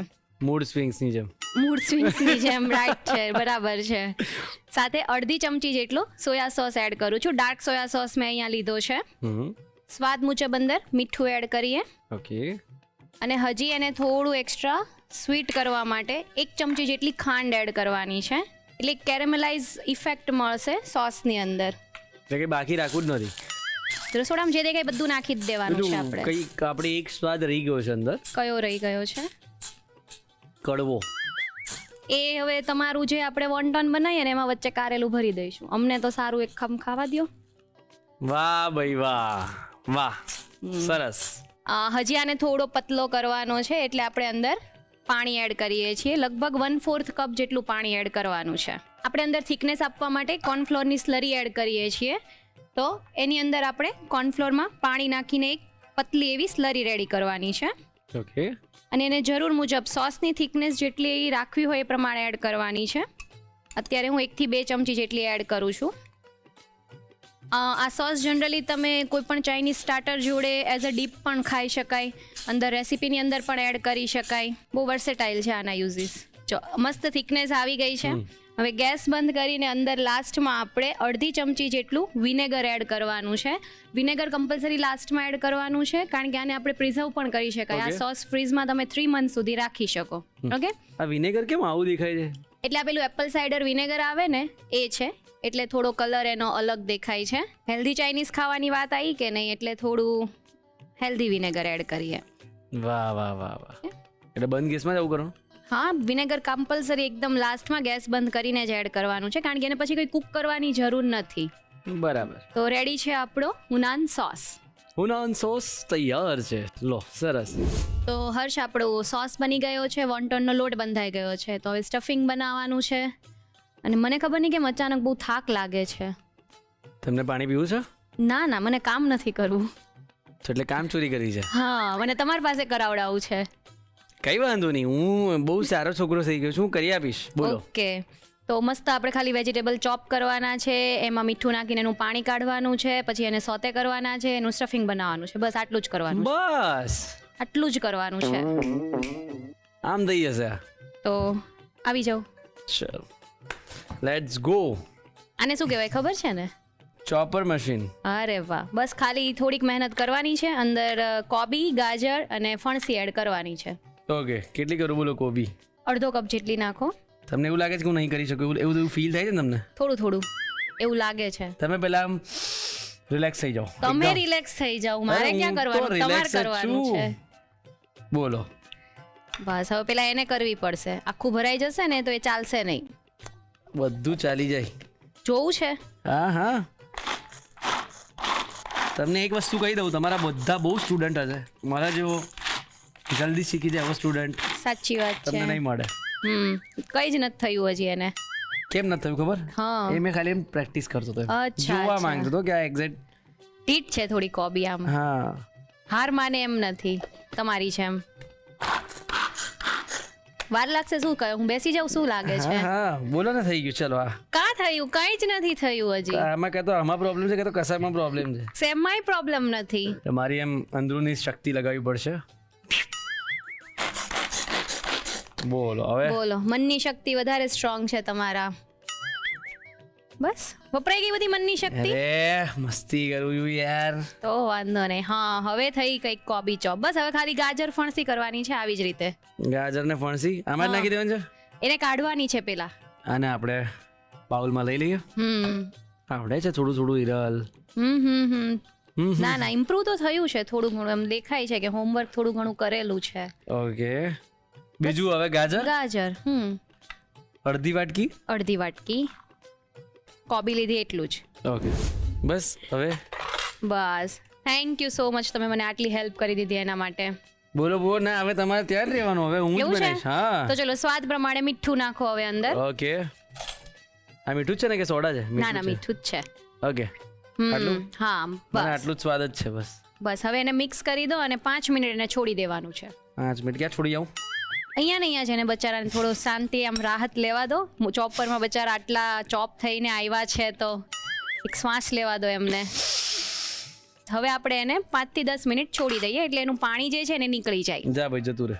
મૂડ સ્વિંગ્સની જેમ. મૂડ સ્વિંગ્સની જેમ, રાઈટ છે, બરાબર છે. સાથે 1/2 ચમચી જેટલો સોયા સોસ એડ કરું છું. ડાર્ક સોયા સોસ મેં અહીંયા લીધો છે. સ્વાદ મુજબ અંદર મીઠું એડ કરીએ. ઓકે. અને હજી એને થોડું એક્સ્ટ્રા સ્વીટ કરવા માટે 1 ચમચી જેટલી ખાંડ એડ કરવાની છે એટલે કેરેમલાઇઝ ઇફેક્ટ મળશે સોસની અંદર. એટલે કે બાકી રાખવું જ નથી. રસોડામાં જે દેખાય બધું નાખી જ દેવાનું છે આપણે. કંઈક આપણે એક સ્વાદ રહી ગયો છે અંદર. કયો રહી ગયો છે? કડવો. એ હવે તમારું જે આપણે વોન્ટન બનાવીએ ને એમાં વચ્ચે કારેલું ભરી દઈશું. અમને તો સારું એક ખમ ખાવા દ્યો. વાહ ભાઈ વાહ. સરસ. હજી આને થોડો પતલો કરવાનો છે એટલે આપણે અંદર પાણી એડ કરીએ છીએ. લગભગ 1/4 કપ જેટલું પાણી એડ કરવાનું છે. આપણે અંદર થિકનેસ આપવા માટે કોર્નફ્લોરની સ્લરી એડ કરીએ છીએ. તો એની અંદર આપણે કોર્નફ્લોરમાં પાણી નાખીને એક પતલી એવી સ્લરી રેડી કરવાની છે. ઓકે. અને એને જરૂર મુજબ સોસની થિકનેસ જેટલી રાખવી હોય એ પ્રમાણે એડ કરવાની છે. અત્યારે હું 1 થી 2 ચમચી જેટલી એડ કરું છું. આ સોસ જનરલી તમે કોઈ પણ ચાઇનીઝ સ્ટાર્ટર જોડે એઝ અ ડીપ પણ ખાઈ શકાય. અંદર રેસીપીની અંદર પણ એડ કરી શકાય. બહુ વર્સેટાઇલ છે આના યુઝીસ. જો મસ્ત થિકનેસ આવી ગઈ છે. હવે ગેસ બંધ કરીને અંદર લાસ્ટમાં આપણે અડધી ચમચી જેટલું વિનેગર એડ કરવાનું છે. વિનેગર કમ્પલસરી લાસ્ટમાં એડ કરવાનું છે કારણ કે આને આપણે પ્રિઝર્વ પણ કરી શકાય. આ સોસ ફ્રીઝમાં તમે 3 મંથ સુધી રાખી શકો. ઓકે, આ વિનેગર કેમ આવું દેખાય છે? એટલે આ પેલું એપલ સાઇડર વિનેગર આવે ને એ છે, એટલે થોડો કલર એનો અલગ દેખાય છે. હેલ્ધી ચાઇનીઝ ખાવાની વાત આવી કે નહીં, એટલે થોડું હેલ્ધી વિનેગર એડ કરીએ. વાહ વાહ વાહ વાહ. એટલે બંધ ગેસમાં જ આવું કરવાનું? હા, વિનેગર કમ્પલસરી એકદમ લાસ્ટમાં ગેસ બંધ કરીને જ એડ કરવાનું છે કારણ કે એને પછી કોઈ કુક કરવાની જરૂર નથી. બરાબર. તો રેડી છે આપણો હુનાન સોસ. હુનાન સોસ તૈયાર છે. લો, સરસ. તો હર્ષ, આપણો સોસ બની ગયો છે, વોન્ટોનનો લોટ બંધાઈ ગયો છે. તો હવે સ્ટફિંગ બનાવવાનું છે. અને મને ખબર નહીં કેમ અચાનક બહુ થાક લાગે છે. તમને પાણી પીવું છે? ના ના, મને કામ નથી કરવું. એટલે કામ ચોરી કરી છે? હા, મને તમારી પાસે કરાવડાવું છે. કઈ વાંધો નહીં, હું બહુ સારો છોકરો થઈ ગયો છું, હું કરી આપીશ. બોલો. ઓકે, તો મસ્ત આપણે ખાલી વેજીટેબલ ચોપ કરવાના છે, એમાં મીઠું નાખીને એનું પાણી કાઢવાનું છે, પછી એને સોતે કરવાના છે, એનું સ્ટફિંગ બનાવવાનું છે. બસ આટલું જ કરવાનું છે. બસ આટલું જ કરવાનું છે. આમ થઈ જશે. તો આવી જાઓ. ચલો, લેટ્સ ગો. આને શું કહેવાય ખબર છે ને? Chopper machine. અરે વાહ, બસ ખાલી થોડીક મહેનત કરવાની છે. અંદર કોબી, ગાજર અને ફણસી એડ કરવાની છે. ઓકે, કેટલી કરું બોલો? કોબી અડધો કપ જેટલી નાખો. તમને એવું લાગે છે કે હું નહીં કરી શકું? એવું ફીલ થાય છે ને તમને? થોડું થોડું એવું લાગે છે. તમે પહેલા આમ રિલેક્સ થઈ જાઓ. તમે રિલેક્સ થઈ જાઓ, મારે ક્યાં કરવાનું, તમારે કરવાનું છે. બોલો. બસ હવે પેલા એને કરવી પડશે. આખું ભરાઈ જશે ને તો એ ચાલશે નહીં. બધું ચાલી જાય. જોવું છે? હા હા. તમને એક વસ્તુ કહી દઉં, તમારા બધા બહુ સ્ટુડન્ટ હશે, મારા જેવો જલ્દી શીખી જાય એવો સ્ટુડન્ટ સાચી વાત છે. તમને નહીં મળે. કઈ જ નથી થયું હજી એને. કેમ નથી થયું ખબર? હા, એ મેં ખાલી એમ પ્રેક્ટિસ કરતો હતો, અચ્છા, જોવા અચ્છા. માંગતો હતો કે આ એક્ઝેક્ટ ટીટ છે થોડી કોબી. આમ હા, હાર માને એમ નથી તમારી છે એમ. વાર લાગશે. શું કહે, હું બેસી જાઉં? શું લાગે છે? હા હા, બોલો ને, થઈ ગયું. ચલો. આ કા થયું? કઈ જ નથી થયું હજી. આમાં કહેતો આમાં પ્રોબ્લેમ છે કે તો કશામાં પ્રોબ્લેમ છે? સેમાય પ્રોબ્લેમ નથી. તમારી એમ અંદરૂની શક્તિ લગાવવી પડશે. બોલો હવે. બોલો, મનની શક્તિ વધારે સ્ટ્રોંગ છે તમારા. બસ વપરાઈ ગઈ બધી મનની શક્તિ. અરે મસ્તી કરું છું યાર. તો વાંધો નહીં. હા, હવે થઈ કઈક કોબી ચોપ. બસ હવે ખાલી ગાજર ફણસી કરવાની છે આવી જ રીતે. ગાજર ને ફણસી આમાં જ નાખી દેવાનું છે? એને કાઢવાની છે પેલા. આને આપણે બાઉલમાં લઈ લઈએ. આવડે છે થોડું થોડું હિરલ? ના ના, ઇમ્પ્રુવ તો થયું છે થોડું ઘણું. એમ દેખાય છે કે હોમવર્ક થોડું ઘણું કરેલું છે. ઓકે. બીજું હવે ગાજર અડધી વાટકી કોબી લીધી, એટલું જ. ઓકે, બસ હવે. બસ, થેન્ક યુ સો મચ, તમે મને આટલી હેલ્પ કરી દીધી એના માટે. બોલો બોલો. ના, હવે તમારે ત્યાં જ રહેવાનું. હવે હું જ બનાવીશ. હા, તો ચલો સ્વાદ પ્રમાણે મીઠું નાખો હવે અંદર. ઓકે. આ મીઠું જ છે ને કે સોડા છે? ના ના, મીઠું જ છે. ઓકે, આટલું? હા, બસ આટલું જ સ્વાદ જ છે. બસ બસ હવે એને મિક્સ કરી દો અને 5 મિનિટ એને છોડી દેવાનું છે. 5 મિનિટ ક્યાં છોડી આવું? અહીંયા ને અહીંયા છે ને બચારાને થોડો શાંતિ, આમ રાહત લેવા દો. ચોપરમાં બચારા આટલા ચોપ થઈને આવ્યા છે તો એક શ્વાસ લેવા દો એમને. હવે આપણે એને 5 થી 10 મિનિટ છોડી દઈએ એટલે એનું પાણી જે છે ને નીકળી જાય. જા ભાઈ, જતું રહે.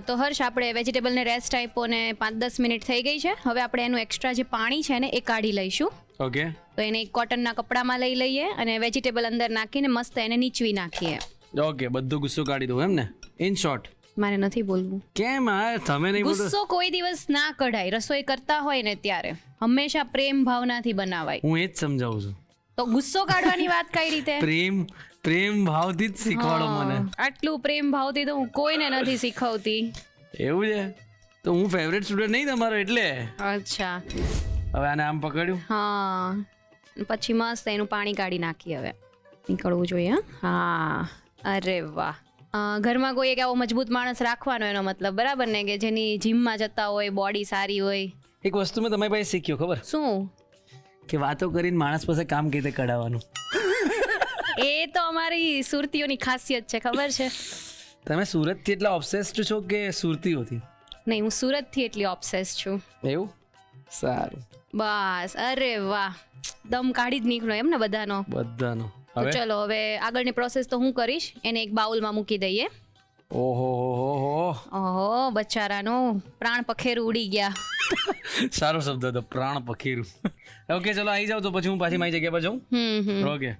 તો હર્ષ, આપણે વેજીટેબલને રેસ્ટ આપ્યો ને 5-10 મિનિટ થઈ ગઈ છે. હવે આપણે એનું એક્સ્ટ્રા જે પાણી છે ને એ કાઢી લઈશું. ઓકે. તો એને એક કોટનના કપડામાં લઈ લઈએ અને વેજીટેબલ અંદર નાખીને મસ્ત એને નીચવી નાખીએ. ઓકે, બધો ગુસ્સો કાઢી દઉં એમ ને? In short. મારે નથી બોલવું. કેમ? તમે નહીં બોલો. ગુસ્સો કોઈ દિવસ ના કઢાય. રસોઈ કરતા હોય ને ત્યારે હંમેશા પ્રેમ ભાવનાથી બનાવાય. હું એ જ સમજાવું છું. તો ગુસ્સો કાઢવાની વાત કઈ રીતે? પ્રેમ ભાવથી જ શીખવાડો મને. આટલું પ્રેમ ભાવથી તો હું કોઈને નથી શીખવતી. એવું છે? તો હું ફેવરેટ સ્ટુડન્ટ નહીં તમારો એટલે. અચ્છા. હવે આને આમ પકડ્યું. હા, પછી મસ્ત એનું પાણી કાઢી નાખીએ. હવે નીકળવું જોઈએ. હા, અરે વાહ. ઘરમાં કોઈ એક આવો મજબૂત માણસ રાખવાનો, એનો મતલબ બરાબર ને, કે જેની જીમમાં જતા હોય, બોડી સારી હોય. એક વસ્તુ મેં તમારી પાસે શીખ્યો, ખબર? શું? કે વાતો કરીને માણસ પાસે કામ કેવી રીતે કઢાવવાનું. એ તો અમારી સુરતીઓની ખાસિયત છે, ખબર છે? તમે સુરતથી એટલા ઓબ્સેસ્ડ છો કે સુરતીઓથી? નહીં, હું સુરતથી એટલી ઓબ્સેસ છું. એવું? સારું. બસ, અરે વાહ, દમ કાઢી જ નીકળો એમ ને બધાનો. તો ચલો હવે આગળની પ્રોસેસ તો હું કરીશ. એને એક બાઉલમાં મૂકી દઈએ. ઓહો, બચારાનો પ્રાણ પખેરું ઉડી ગયા. સારો શબ્દ હતો, પ્રાણ પખીરું. ઓકે ચલો આવી જાવ તો પછી હું પાછી મારી જગ્યા પર જાઉં. ઓકે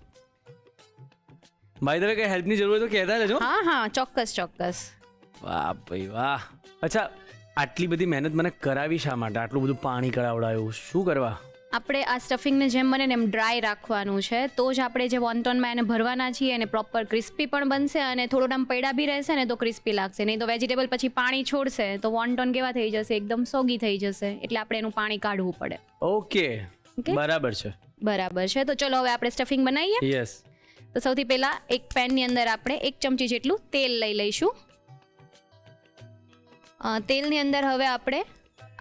ભાઈ દરે કઈ હેલ્પની જરૂર હોય તો કહેતા રહેજો. હા ચોક્કસ. વાહ ભાઈ વાહ. અચ્છા આટલી બધી મહેનત મને કરાવી શા માટે? આટલું બધું પાણી કરાવડાયું, શું કરવા? આપણે આ સ્ટફિંગને જેમ બને ને એમ ડ્રાય રાખવાનું છે, તો જ આપણે જે વોન્ટોનમાં એને ભરવાના છીએ એને પ્રોપર ક્રિસ્પી પણ બનશે અને થોડો ટાઈમ પૈડા બી રહેશે ને તો ક્રિસ્પી લાગશે. નહીં તો વેજીટેબલ પછી પાણી છોડશે તો વોન્ટોન કેવા થઈ જશે, એકદમ સોગી થઈ જશે. એટલે આપણે એનું પાણી કાઢવું પડે. Okay Okay. બરાબર છે. તો ચલો હવે આપણે સ્ટફિંગ બનાવીએ. યસ. તો સૌથી પહેલા એક પેનની અંદર આપણે 1 ચમચી જેટલું તેલ લઈ લઈશું. તેલની અંદર હવે આપણે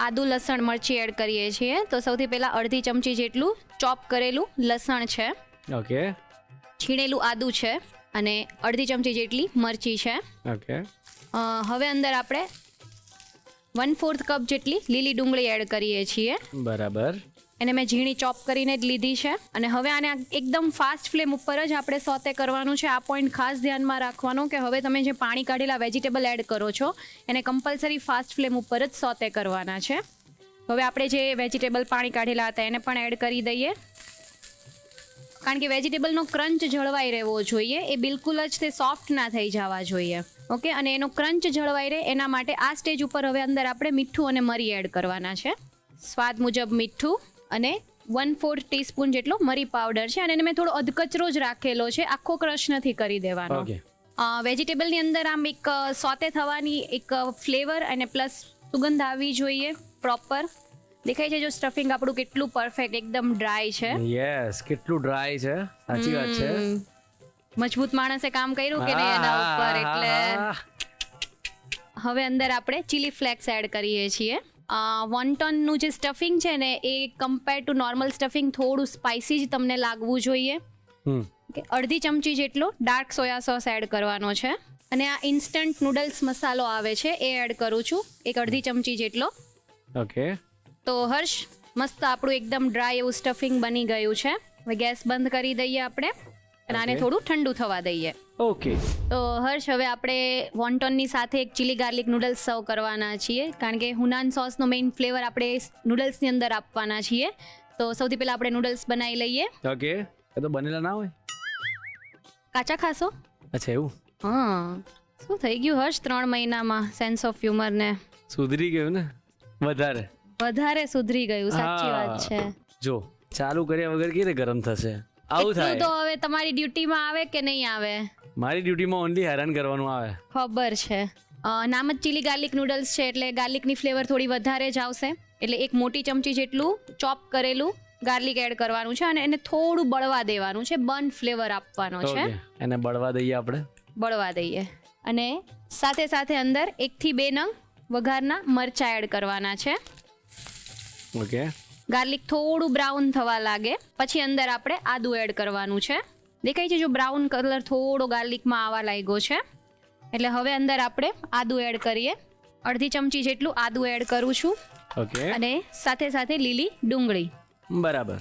આદુ લસણ મરચી એડ કરીએ છીએ. તો સૌથી પહેલા અડધી ચમચી જેટલું ચોપ કરેલું લસણ છે, ઓકે છીણેલું આદુ છે અને અડધી ચમચી જેટલી મરચી છે. ઓકે હવે અંદર આપણે 1/4 કપ જેટલી લીલી ડુંગળી એડ કરીએ છીએ. બરાબર. એને મેં ઝીણી ચોપ કરીને જ લીધી છે. અને હવે આને એકદમ ફાસ્ટ ફ્લેમ ઉપર જ આપણે સોતે કરવાનું છે. આ પોઈન્ટ ખાસ ધ્યાનમાં રાખવાનો કે હવે તમે જે પાણી કાઢેલા વેજીટેબલ એડ કરો છો એને કમ્પલસરી ફાસ્ટ ફ્લેમ ઉપર જ સોતે કરવાના છે. હવે આપણે જે વેજીટેબલ પાણી કાઢેલા હતા એને પણ એડ કરી દઈએ, કારણ કે વેજીટેબલનો ક્રંચ જળવાઈ રહેવો જોઈએ. એ બિલકુલ જ તે સોફ્ટ ના થઈ જવા જોઈએ. ઓકે, અને એનો ક્રંચ જળવાઈ રહે એના માટે આ સ્ટેજ ઉપર હવે અંદર આપણે મીઠું અને મરી એડ કરવાના છે. સ્વાદ મુજબ મીઠું અને 1/4 ટીસ્પૂન જેટલો મરી પાવડર છે. અને એને મેં થોડો અધકચરો જ રાખેલો છે, આખો ક્રશ નથી કરી દેવાનો. વેજીટેબલની અંદર આમ એક સોતે થવાની એક ફ્લેવર અને પ્લસ સુગંધ આવવી જોઈએ પ્રોપર. દેખાય છે જો સ્ટફિંગ આપણું કેટલું પરફેક્ટ એકદમ ડ્રાય છે. યસ, કેટલું ડ્રાય છે, સાચી વાત છે. મજબૂત માણસે કામ કર્યું કે નહીં એના ઉપર. એટલે હવે અંદર આપણે ચીલી ફ્લેક્સ એડ કરીએ છીએ. વોન્ટોનનું જે સ્ટફિંગ છે ને એ કમ્પેર ટુ નોર્મલ સ્ટફિંગ થોડું સ્પાઇસી જ તમને લાગવું જોઈએ. અડધી ચમચી જેટલો ડાર્ક સોયા સોસ એડ કરવાનો છે. અને આ ઇન્સ્ટન્ટ નૂડલ્સ મસાલો આવે છે એ એડ કરું છું, એક અડધી ચમચી જેટલો. ઓકે, તો હર્ષ મસ્ત આપણું એકદમ ડ્રાય એવું સ્ટફિંગ બની ગયું છે. હવે ગેસ બંધ કરી દઈએ આપણે અને આને થોડું ઠંડુ થવા દઈએ. ઓકે. તો હર્ષ હવે આપણે વોન્ટોનની સાથે એક ચીલી ગાર્લિક નૂડલ્સ સર્વ કરવાના છીએ, કારણ કે હુનાન સોસનો મેઇન ફ્લેવર આપણે નૂડલ્સની અંદર આપવાના છીએ. તો સૌથી પહેલા આપણે નૂડલ્સ બનાવી લઈએ. ઓકે, એ તો બનેલા ના હોય, કાચા ખાશો? અચ્છા એવું. હા, શું થઈ ગયું હર્ષ 3 મહિનામાં સેન્સ ઓફ હ્યુમર ને સુધરી ગયું ને વધારે સુધરી ગયું. સાચી વાત છે. જો ચાલુ કર્યા વગર કેવી રીતે ગરમ થશે? આવું થાય તો હવે તમારી ડ્યુટીમાં આવે કે નહીં આવે? મારી ડ્યુટીમાં ઓનલી હેરાન કરવાનું આવે. ખબર છે. નામ જ ચીલી ગાર્લિક નૂડલ્સ છે એટલે ગાર્લિકની ફ્લેવર થોડી વધારે જ આવશે. એટલે એક મોટી ચમચી જેટલું ચોપ કરેલું ગાર્લિક એડ કરવાનું છે અને એને થોડું બળવા દેવાનું છે, બર્ન ફ્લેવર આપવાનો છે. એને બળવા દઈએ આપણે. બળવા દઈએ અને સાથે સાથે અંદર 1 થી 2 નંગ વઘારના મરચા એડ કરવાના છે. ઓકે, ગાર્લિક થોડું બ્રાઉન થવા લાગે પછી અંદર આપણે આદુ એડ કરવાનું છે. દેખાય છે જો બ્રાઉન કલર થોડો ગાર્લિકમાં આવવા લાગ્યો છે એટલે હવે અંદર આપણે આદુ એડ કરીએ. અડધી ચમચી જેટલું આદુ એડ કરું છું. ઓકે, અને સાથે સાથે લીલી ડુંગળી. બરાબર.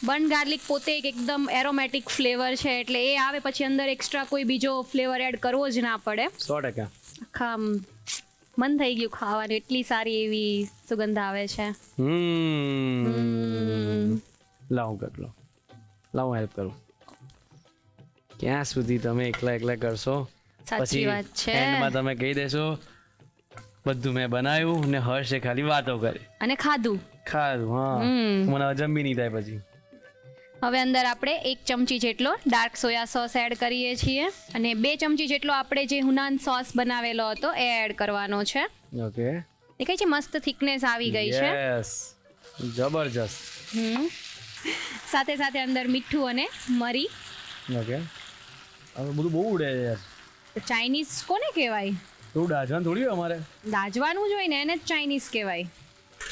બર્ન ગાર્લિક પોતે એક એકદમ એરોમેટિક ફ્લેવર છે એટલે એ આવે પછી અંદર એક્સ્ટ્રા કોઈ બીજો ફ્લેવર એડ કરવો જ ના પડે. 100%. આખા મન થઈ ગયું ખાવાનું, એટલી સારી એવી સુગંધ આવે છે. લાવ હેલ્પ કરું. ક્યાં સુધી તમે એકલા કરશો? સાચી વાત છે. એન્ડમાં તમે કહી દેશો બધું મેં બનાવ્યું ને હર્ષે ખાલી વાતો કરી અને ખાધું. હા, મને જમી નહીં થાય પછી. હવે અંદર આપણે 1 ચમચી જેટલો ડાર્ક સોયા સોસ એડ કરીએ છીએ અને 2 ચમચી જેટલો આપણે જે હુનાન સોસ બનાવેલો હતો એ એડ કરવાનો છે. ઓકે, દેખાય છે મસ્ત થિકનેસ આવી ગઈ છે. યસ, જબરજસ્ત. સાથે સાથે અંદર મીઠું અને મરી. ઓકે, હવે બધું બહુ ઉડે છે યાર. ચાઇનીઝ કોને કહેવાય? થોડું દાજવાનું થોડી અમારે દાજવાનું જ હોય ને, એને જ ચાઇનીઝ કહેવાય.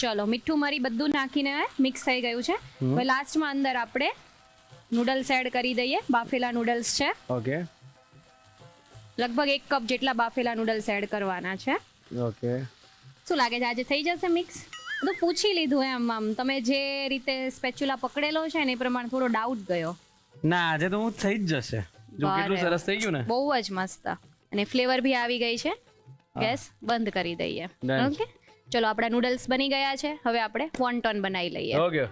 ચલો, મીઠું મરી બધું નાખીને મિક્સ થઈ ગયું છે. હવે લાસ્ટમાં અંદર આપણે નૂડલ્સ એડ કરી દઈએ. બાફેલા નૂડલ્સ છે. ઓકે, લગભગ 1 કપ જેટલા બાફેલા નૂડલ્સ એડ કરવાના છે. ઓકે, શું લાગે છે આજે થઈ જશે મિક્સ? તો પૂછી લીધું એમ. આમ તમે જે રીતે સ્પેચ્યુલા પકડેલો છે ને એ પ્રમાણે થોડો ડાઉટ ગયો. ના, આજે તો હું થઈ જ જશે. જો કેટલું સરસ થઈ ગયું ને, બહુ જ મસ્ત. અને ફ્લેવર બી આવી ગઈ છે. ગેસ બંધ કરી દઈએ. ઓકે, ચલો આપણા નૂડલ્સ બની ગયા છે. હવે આપણે વોન્ટોન બનાવી લઈએ. ઓકે,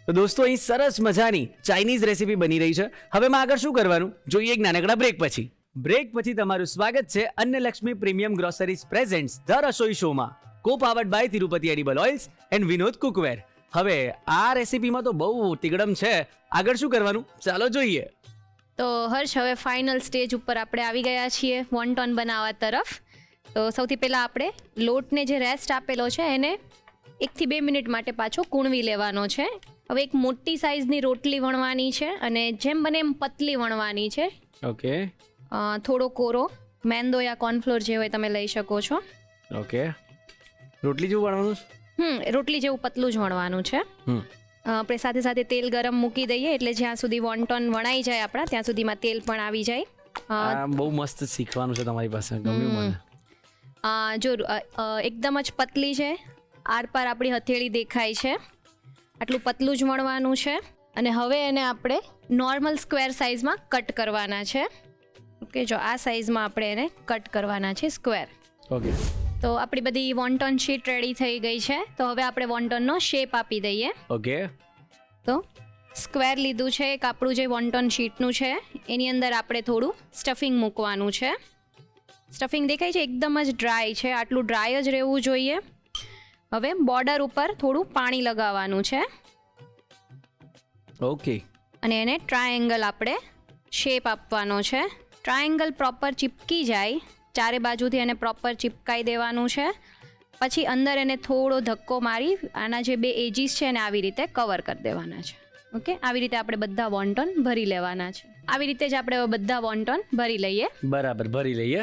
તો દોસ્તો અહીં સરસ મજાની ચાઇનીઝ રેસીપી બની રહી છે. હવે માં આગળ શું કરવાનું જોઈએ એક નાનકડા બ્રેક પછી. બ્રેક પછી તમારું સ્વાગત છે Annalakshmi premium groceries presents the Rasoi શોમાં, co powered by Tirupati edible oils and Vinod cookware. હવે આ રેસીપીમાં તો બહુ તિગડમ છે. આગળ શું કરવાનું ચાલો જોઈએ. તો હર્ષ, હવે ફાઇનલ સ્ટેજ ઉપર આપણે આવી ગયા છીએ વોન્ટોન બનાવવા તરફ. તો સૌથી પહેલાં આપણે લોટને જે રેસ્ટ આપેલો છે એને 1 થી 2 મિનિટ માટે પાછો કૂણવી લેવાનો છે. હવે એક મોટી સાઇઝની રોટલી વણવાની છે અને જેમ બને એમ પતલી વણવાની છે. ઓકે થોડો કોરો મેંદો યા કોર્નફ્લોર જે હોય તમે લઈ શકો છો. ઓકે, રોટલી જેવું વણવાનું છે. રોટલી જેવું પતલું જ વણવાનું છે. આપણે સાથે સાથે તેલ ગરમ મૂકી દઈએ એટલે જ્યાં સુધી વોન્ટોન વણાઈ જાય આપણા ત્યાં સુધીમાં તેલ પણ આવી જાય. બહુ મસ્ત શીખવાનું છે તમારી પાસે, ગમ્યું મને. જો એકદમ જ પતલી છે, આર પાર આપણી હથેળી દેખાય છે, આટલું પતલું જ વણવાનું છે. અને હવે એને આપણે નોર્મલ સ્ક્વેર સાઇઝમાં કટ કરવાના છે. ઓકે, જો આ સાઇઝમાં આપણે એને કટ કરવાના છે સ્ક્વેર. ઓકે, તો આપણી બધી વોન્ટોન શીટ રેડી થઈ ગઈ છે. તો હવે આપણે વોન્ટોનનો શેપ આપી દઈએ. ઓકે, તો સ્ક્વેર લીધું છે એક આપણું જે વોન્ટોન શીટનું છે એની અંદર આપણે થોડું સ્ટફિંગ મૂકવાનું છે. સ્ટફિંગ દેખાય છે એકદમ જ ડ્રાય છે, આટલું ડ્રાય જ રહેવું જોઈએ. હવે બોર્ડર ઉપર થોડું પાણી લગાવવાનું છે ઓકે, અને એને ટ્રાયેંગલ આપણે શેપ આપવાનો છે. ટ્રાયેંગલ પ્રોપર ચીપકી જાય, ચારે બાજુથી એને પ્રોપર ચીપકાઈ દેવાનું છે. પછી અંદર એને થોડો ધક્કો મારી આના જે 2 એજીસ છે એને આવી રીતે કવર કરી દેવાના છે. ઓકે, આવી રીતે આપણે બધા વોન્ટોન ભરી લેવાના છે. આવી રીતે જ આપણે બધા વોન્ટોન ભરી લઈએ. બરાબર, ભરી લઈએ.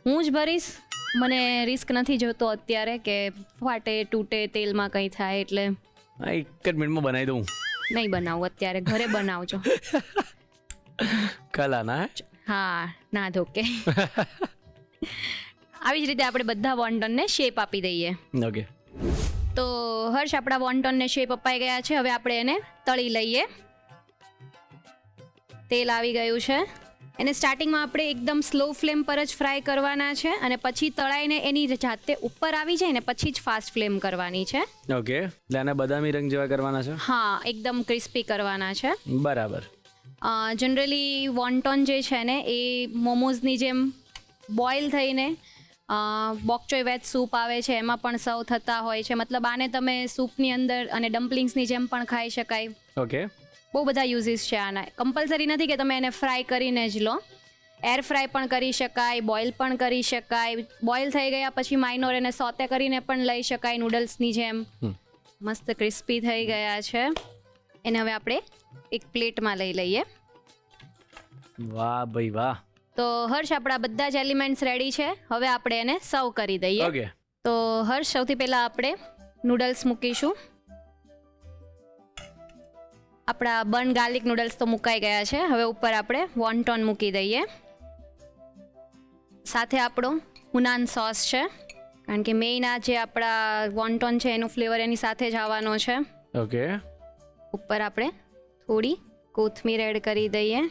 હું જ ભરીશ, મને રિસ્ક નથી જોતો અત્યારે કે ફાટે તૂટે તેલમાં કંઈ થાય, એટલે એક જ મિનિટમાં બનાવી દઉં. નહીં બનાવું અત્યારે, ઘરે બનાવજો. કલા ના હા, ના ધોકે. આવી જ રીતે આપણે બધા વોન્ટોનને શેપ આપી દઈએ. ઓકે, તો હર્ષ, આપણા વોન્ટોનને શેપ અપાઈ ગયા છે. હવે આપણે એને તળી લઈએ. તેલ આવી ગયું છે. એને સ્ટાર્ટિંગમાં આપણે એકદમ સ્લો ફ્લેમ પર જ ફ્રાય કરવાના છે અને પછી તળાઈને એની જાતે ઉપર આવી જાય ને પછી જ ફાસ્ટ ફ્લેમ કરવાની છે. ઓકે, એટલે આને બદામી રંગ જેવા કરવાના છે. હા, એકદમ ક્રિસ્પી કરવાના છે. બરાબર. જનરલી વોન્ટોન જે છે ને એ મોમોઝની જેમ બોઇલ થઈને બોકચોય વેજ સૂપ આવે છે એમાં પણ સર્વ થતા હોય છે. મતલબ આને તમે સૂપની અંદર અને ડમ્પલિંગ્સની જેમ પણ ખાઈ શકાય. ઓકે, બહુ બધા યુઝીસ છે આના. કમ્પલસરી નથી કે તમે એને ફ્રાય કરીને જ લો, એર ફ્રાય પણ કરી શકાય, બોઇલ પણ કરી શકાય. બોઇલ થઈ ગયા પછી માઇનોર એને સોતે કરીને પણ લઈ શકાય નૂડલ્સની જેમ. મસ્ત ક્રિસ્પી થઈ ગયા છે. એને હવે આપણે એક પ્લેટમાં લઈ લઈએ. વાહ ભાઈ વાહ. તો હર્ષ, આપણા બધા જ એલિમેન્ટ્સ રેડી છે. હવે આપણે એને સર્વ કરી દઈએ. ઓકે, તો હર્ષ, સૌથી પહેલાં આપણે નૂડલ્સ મૂકીશું. આપણા બર્ન ગાર્લિક નૂડલ્સ તો મુકાઈ ગયા છે. હવે ઉપર આપણે વોન્ટોન મૂકી દઈએ. સાથે આપણો હુનાન સોસ છે, કારણ કે મેઇન આ જે આપણા વોન્ટોન છે એનું ફ્લેવર એની સાથે જ આવવાનો છે. ઓકે, ઉપર આપણે થોડી કોથમીર એડ કરી દઈએ.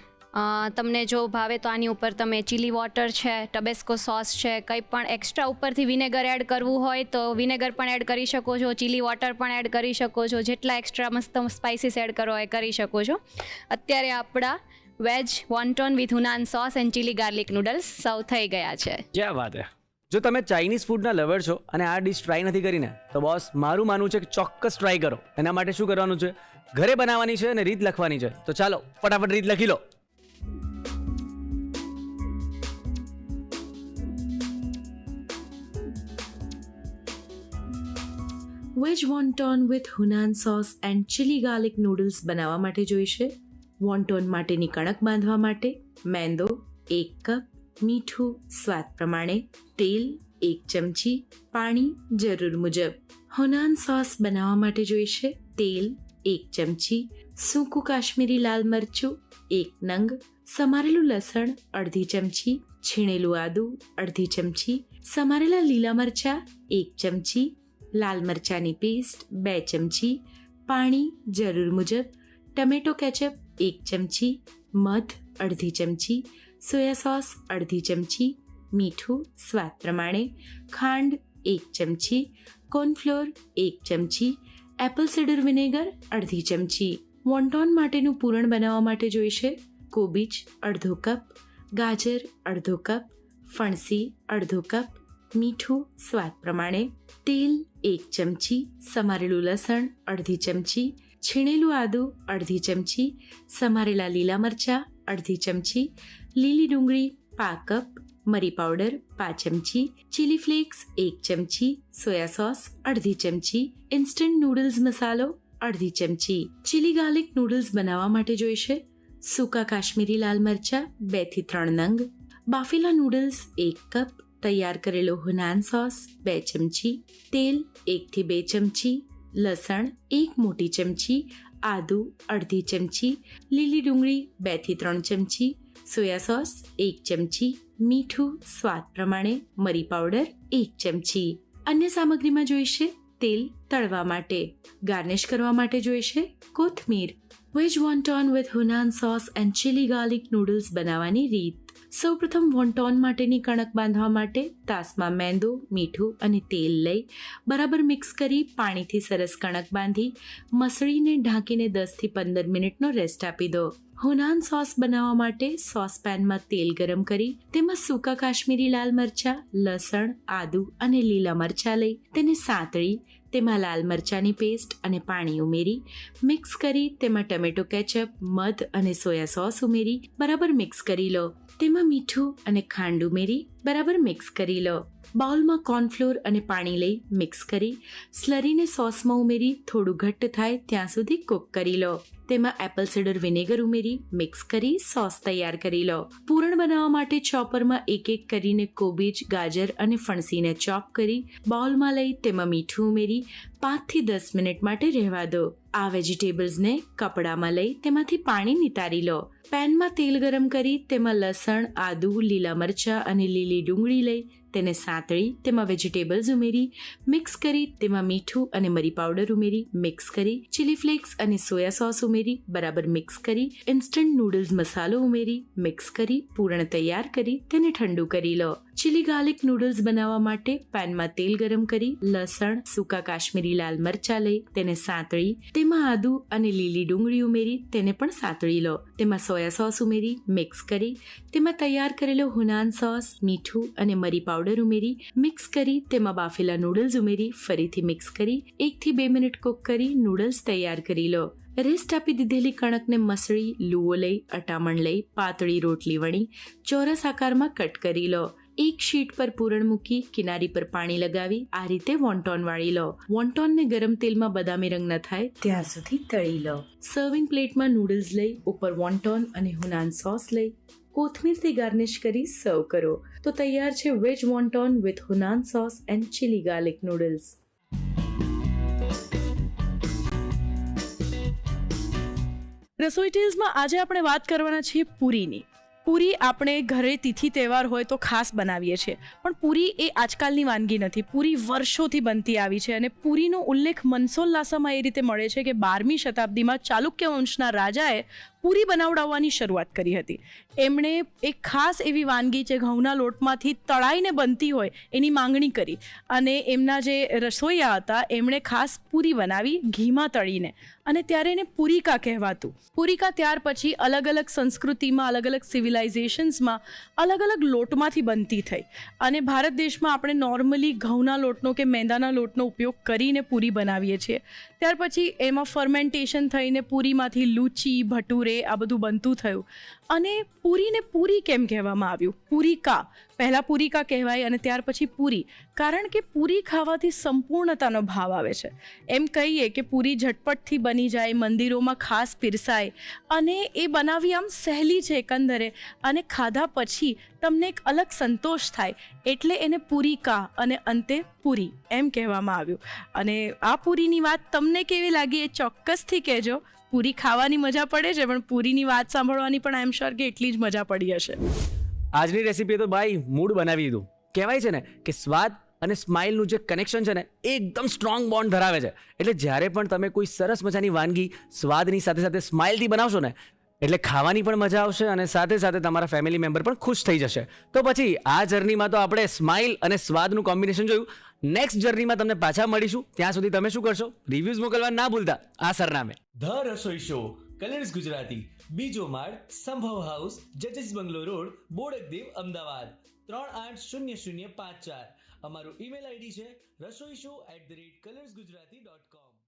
તમને જો ભાવે તો આની ઉપર તમે ચીલી વોટર છે, ટબેસ્કો સોસ છે, કંઈ પણ એક્સ્ટ્રા ઉપરથી વિનેગર એડ કરવું હોય તો વિનેગર પણ એડ કરી શકો છો, ચીલી વોટર પણ એડ કરી શકો છો, જેટલા એક્સ્ટ્રા મસ્ત સ્પાઇસીસ એડ કરો એ કરી શકો છો. અત્યારે આપણા veg wonton with Hunan sauce and chilli garlic noodles serve થઈ ગયા છે. ક્યાં વાત હે. જો તમે ચાઇનીઝ ફૂડના લવર છો અને આ ડિશ ટ્રાય નથી કરીને તો બોસ મારું માનવું છે કે ચોક્કસ ટ્રાય કરો. એના માટે શું કરવાનું છે, ઘરે બનાવવાની છે અને રીત લખવાની છે. તો ચાલો ફટાફટ રીત લખી લો. Veg wonton with Hunan sauce and chilli garlic noodles બનાવવા માટે જોઈશે વોન્ટોન માટેની કણક બાંધવા માટે મેંદો 1 કપ, મીઠું સ્વાદ પ્રમાણે, તેલ 1 ચમચી, પાણી જરૂર મુજબ. હુનાન સોસ બનાવવા માટે જોઈશે તેલ 1 ચમચી, સૂકું કાશ્મીરી લાલ મરચું 1 નંગ, સમારેલું લસણ અડધી ચમચી, છીણેલું આદું અડધી ચમચી, સમારેલા લીલા મરચાં 1 ચમચી, લાલ મરચાંની પેસ્ટ 2 ચમચી, પાણી જરૂર મુજબ, ટમેટો કેચઅપ 1 ચમચી, મધ અડધી ચમચી, સોયા સોસ અડધી ચમચી, મીઠું સ્વાદ પ્રમાણે, ખાંડ 1 ચમચી, કોર્નફ્લોર 1 ચમચી, એપલ સાઇડર વિનેગર અડધી ચમચી. વોન્ટોન માટેનું પૂરણ બનાવવા માટે જોઈશે કોબીજ અડધો કપ, ગાજર અડધો કપ, ફણસી અડધો કપ, મીઠું સ્વાદ પ્રમાણે, તેલ 1 ચમચી, સમારેલું લસણ અડધી ચમચી, છીણેલું આદું અડધી ચમચી, સમારેલા લીલા મરચાં અડધી ચમચી, લીલી ડુંગળી પા કપ, મરી પાવડર 5 ચમચી, ચીલી ફ્લેક્સ 1 ચમચી, સોયા સોસ અડધી ચમચી, ઇન્સ્ટન્ટ નૂડલ્સ મસાલો અડધી ચમચી. ચીલી ગાર્લિક નૂડલ્સ બનાવવા માટે જોઈશે સૂકા કાશ્મીરી લાલ મરચાં 2 થી 3 નંગ, બાફેલા નૂડલ્સ 1 કપ, તૈયાર કરેલો હુનાન સોસ 2 ચમચી, તેલ 1 થી 2 ચમચી, લસણ 1 મોટી ચમચી, આદુ અડધી ચમચી, લીલી ડુંગળી 2 થી 3 ચમચી, સોયા સોસ 1 ચમચી, મીઠું સ્વાદ પ્રમાણે, મરી પાવડર 1 ચમચી. અન્ય સામગ્રીમાં જોઈશે તેલ તળવા માટે. ગાર્નિશ કરવા માટે જોઈશે કોથમીર. Veg wonton with Hunan sauce and chilli garlic noodles બનાવવાની રીત. સૌપ્રથમ વોન્ટોન માટેની કણક બાંધવા માટે તાસમાં મેંદો, મીઠું અને તેલ લઈ બરાબર મિક્સ કરી પાણીથી સરસ કણક બાંધી મસળીને ઢાંકીને 10 થી 15 મિનિટનો રેસ્ટ આપી દો. હુનાન સોસ બનાવવા માટે સોસપેનમાં તેલ ગરમ કરી તેમાં સૂકા કાશ્મીરી લાલ મરચાં, લસણ, આદુ અને લીલા મરચાં લઈ તેને સાંતળી તેમાં લાલ મરચાંની પેસ્ટ અને પાણી ઉમેરી મિક્સ કરી તેમાં ટમેટો કેચઅપ, મધ અને સોયા સોસ ઉમેરી બરાબર મિક્સ કરી લો. તેમાં મીઠું અને ખાંડ ઉમેરી બરાબર મિક્સ કરી લો. બાઉલમાં કોર્નફ્લોર અને પાણી લઈ મિક્સ કરી સ્લરીને સોસમાં ઉમેરી થોડું ઘટ્ટ થાય ત્યાં સુધી કૂક કરી લો. તેમાં એપલ સાઇડર વિનેગર ઉમેરી મિક્સ કરી સોસ તૈયાર કરી લો. પૂરણ બનાવવા માટે ચોપરમાં એક એક કરીને કોબીજ, ગાજર અને ફણસીને ચોપ કરી બાઉલમાં લઈ તેમાં મીઠું ઉમેરી 5 થી 10 મિનિટ માટે રહેવા દો. આ વેજીટેબલ્સને કપડામાં લઈ તેમાંથી પાણી નિતારી લો. પેનમાં તેલ ગરમ કરી તેમાં લસણ, આદુ, લીલા મરચાં અને લીલી ડુંગળી લઈ તેને સાંતળી તેમાં વેજીટેબલ્સ ઉમેરી મિક્સ કરી તેમાં મીઠું અને મરી પાવડર ઉમેરી મિક્સ કરી ચીલી ફ્લેક્સ અને સોયા સોસ ઉમેરી બરાબર મિક્સ કરી ઇન્સ્ટન્ટ નૂડલ્સ મસાલો ઉમેરી મિક્સ કરી પૂરણ તૈયાર કરી તેને ઠંડુ કરી લો. ચીલી ગાર્લિક નૂડલ્સ બનાવવા માટે પેનમાં તેલ ગરમ કરી લસણ, સૂકા કાશ્મીરી લાલ મરચાં લઈ તેને સાંતળી તેમાં આદુ અને લીલી ડુંગળી ઉમેરી તેને પણ સાંતળી લો. તેમાં સોયા સોસ ઉમેરી મિક્સ કરી તેમાં તૈયાર કરેલો હુનાન સોસ, મીઠું અને મરી પાવડર ઉમેરી મિક્સ કરી તેમાં બાફેલા નૂડલ્સ ઉમેરી ફરીથી મિક્સ કરી 1 થી 2 મિનિટ કૂક કરી નૂડલ્સ તૈયાર કરી લો. રેસ્ટ આપી દીધેલી કણકને મસળી, લુઓ લઈ અટામણ લઈ પાતળી રોટલી વણી ચોરસ આકારમાં કટ કરી લો. એક શીટ પર પૂરણ મૂકી કિનારી પર પાણી લગાવી આ રીતે વોન્ટોન વાળી લો. વોન્ટોનને ગરમ તેલમાં બદામી રંગ ન થાય ત્યાં સુધી તળી લો. સર્વિંગ પ્લેટમાં નૂડલ્સ લઈ ઉપર વોન્ટોન અને હુનાન સોસ લઈ કોથમીરથી ગાર્નિશ કરી સર્વ કરો તો તૈયાર છે veg wonton with Hunan sauce and chilli garlic noodles. Rasoi ટેલ્સમાં આજે આપણે વાત કરવાના છીએ પૂરીની. પૂરી આપણે ઘરે તિથિ તહેવાર હોય તો ખાસ બનાવીએ છીએ, પણ પૂરી એ આજકાલની વાનગી નથી. પૂરી વર્ષોથી બનતી આવી છે અને પૂરીનો ઉલ્લેખ મનસોલ લાસામાં એ રીતે મળે છે કે 12મી શતાબ્દીમાં ચાલુક્ય વંશના રાજાએ પૂરી બનાવડાવવાની શરૂઆત કરી હતી. એમણે એક ખાસ એવી વાનગી જે ઘઉંના લોટમાંથી તળાઈને બનતી હોય એની માંગણી કરી અને એમના જે રસોઈયા હતા એમણે ખાસ પૂરી બનાવી ઘીમાં તળીને, અને ત્યારે એને પૂરિકા કહેવાતું. પૂરિકા ત્યાર પછી અલગ અલગ સંસ્કૃતિમાં, અલગ અલગ સિવિલાઇઝેશન્સમાં અલગ અલગ લોટમાંથી બનતી થઈ અને ભારત દેશમાં આપણે નોર્મલી ઘઉંના લોટનો કે મેંદાના લોટનો ઉપયોગ કરીને પૂરી બનાવીએ છીએ. ત્યાર પછી એમાં ફર્મેન્ટેશન થઈને પૂરીમાંથી લૂચી, ભટુરે આ બધું બનતું થયું અને પૂરીને પૂરી કેમ કહેવામાં આવ્યું? પૂરિકા, પહેલાં પૂરિકા કહેવાય અને ત્યાર પછી પૂરી, કારણ કે પૂરી ખાવાથી સંપૂર્ણતાનો ભાવ આવે છે. એમ કહીએ કે પૂરી ઝટપટથી બની જાય, મંદિરોમાં ખાસ પીરસાય અને એ બનાવવી આમ સહેલી છે એકંદરે, અને ખાધા પછી તમને એક અલગ સંતોષ થાય એટલે એને પૂરિકા અને અંતે પૂરી એમ કહેવામાં આવ્યું. અને આ પૂરીની વાત તમને કેવી લાગી એ ચોક્કસથી કહેજો. પૂરી ખાવાની મજા પડે છે પણ પૂરીની વાત સાંભળવાની પણ આઈ એમ શ્યોર કે એટલી જ મજા પડી હશે. આજની રેસીપી તો ભાઈ મૂડ બનાવી દીધું. કહેવાય છે ને કે સ્વાદ અને સ્માઇલનું જે કનેક્શન છે ને એ એકદમ સ્ટ્રોંગ બોન્ડ ધરાવે છે. એટલે જ્યારે પણ તમે કોઈ સરસ મજાની વાનગી સ્વાદની સાથે સાથે સ્માઇલથી બનાવશો ને એટલે ખાવાની પણ મજા આવશે અને સાથે સાથે તમારા ફેમિલી મેમ્બર પણ ખુશ થઈ જશે. તો પછી આ જર્નીમાં તો આપણે સ્માઇલ અને સ્વાદનું કોમ્બિનેશન જોયું. નેક્સ્ટ જર્નીમાં તમને પાછા મળીશું. ત્યાં સુધી તમે શું કરશો? રિવ્યુઝ મોકલવા ના ભૂલતા આ સરનામે. The Rasoi show, colours Gujarati, બીજો માળ, સંભવ હાઉસ, જજીસ બંગલો રોડ, બોડકદેવ, અમદાવાદ 380054. અમારું ઈમેલ આઈડી છે rasoishow@colorsgujarati.com.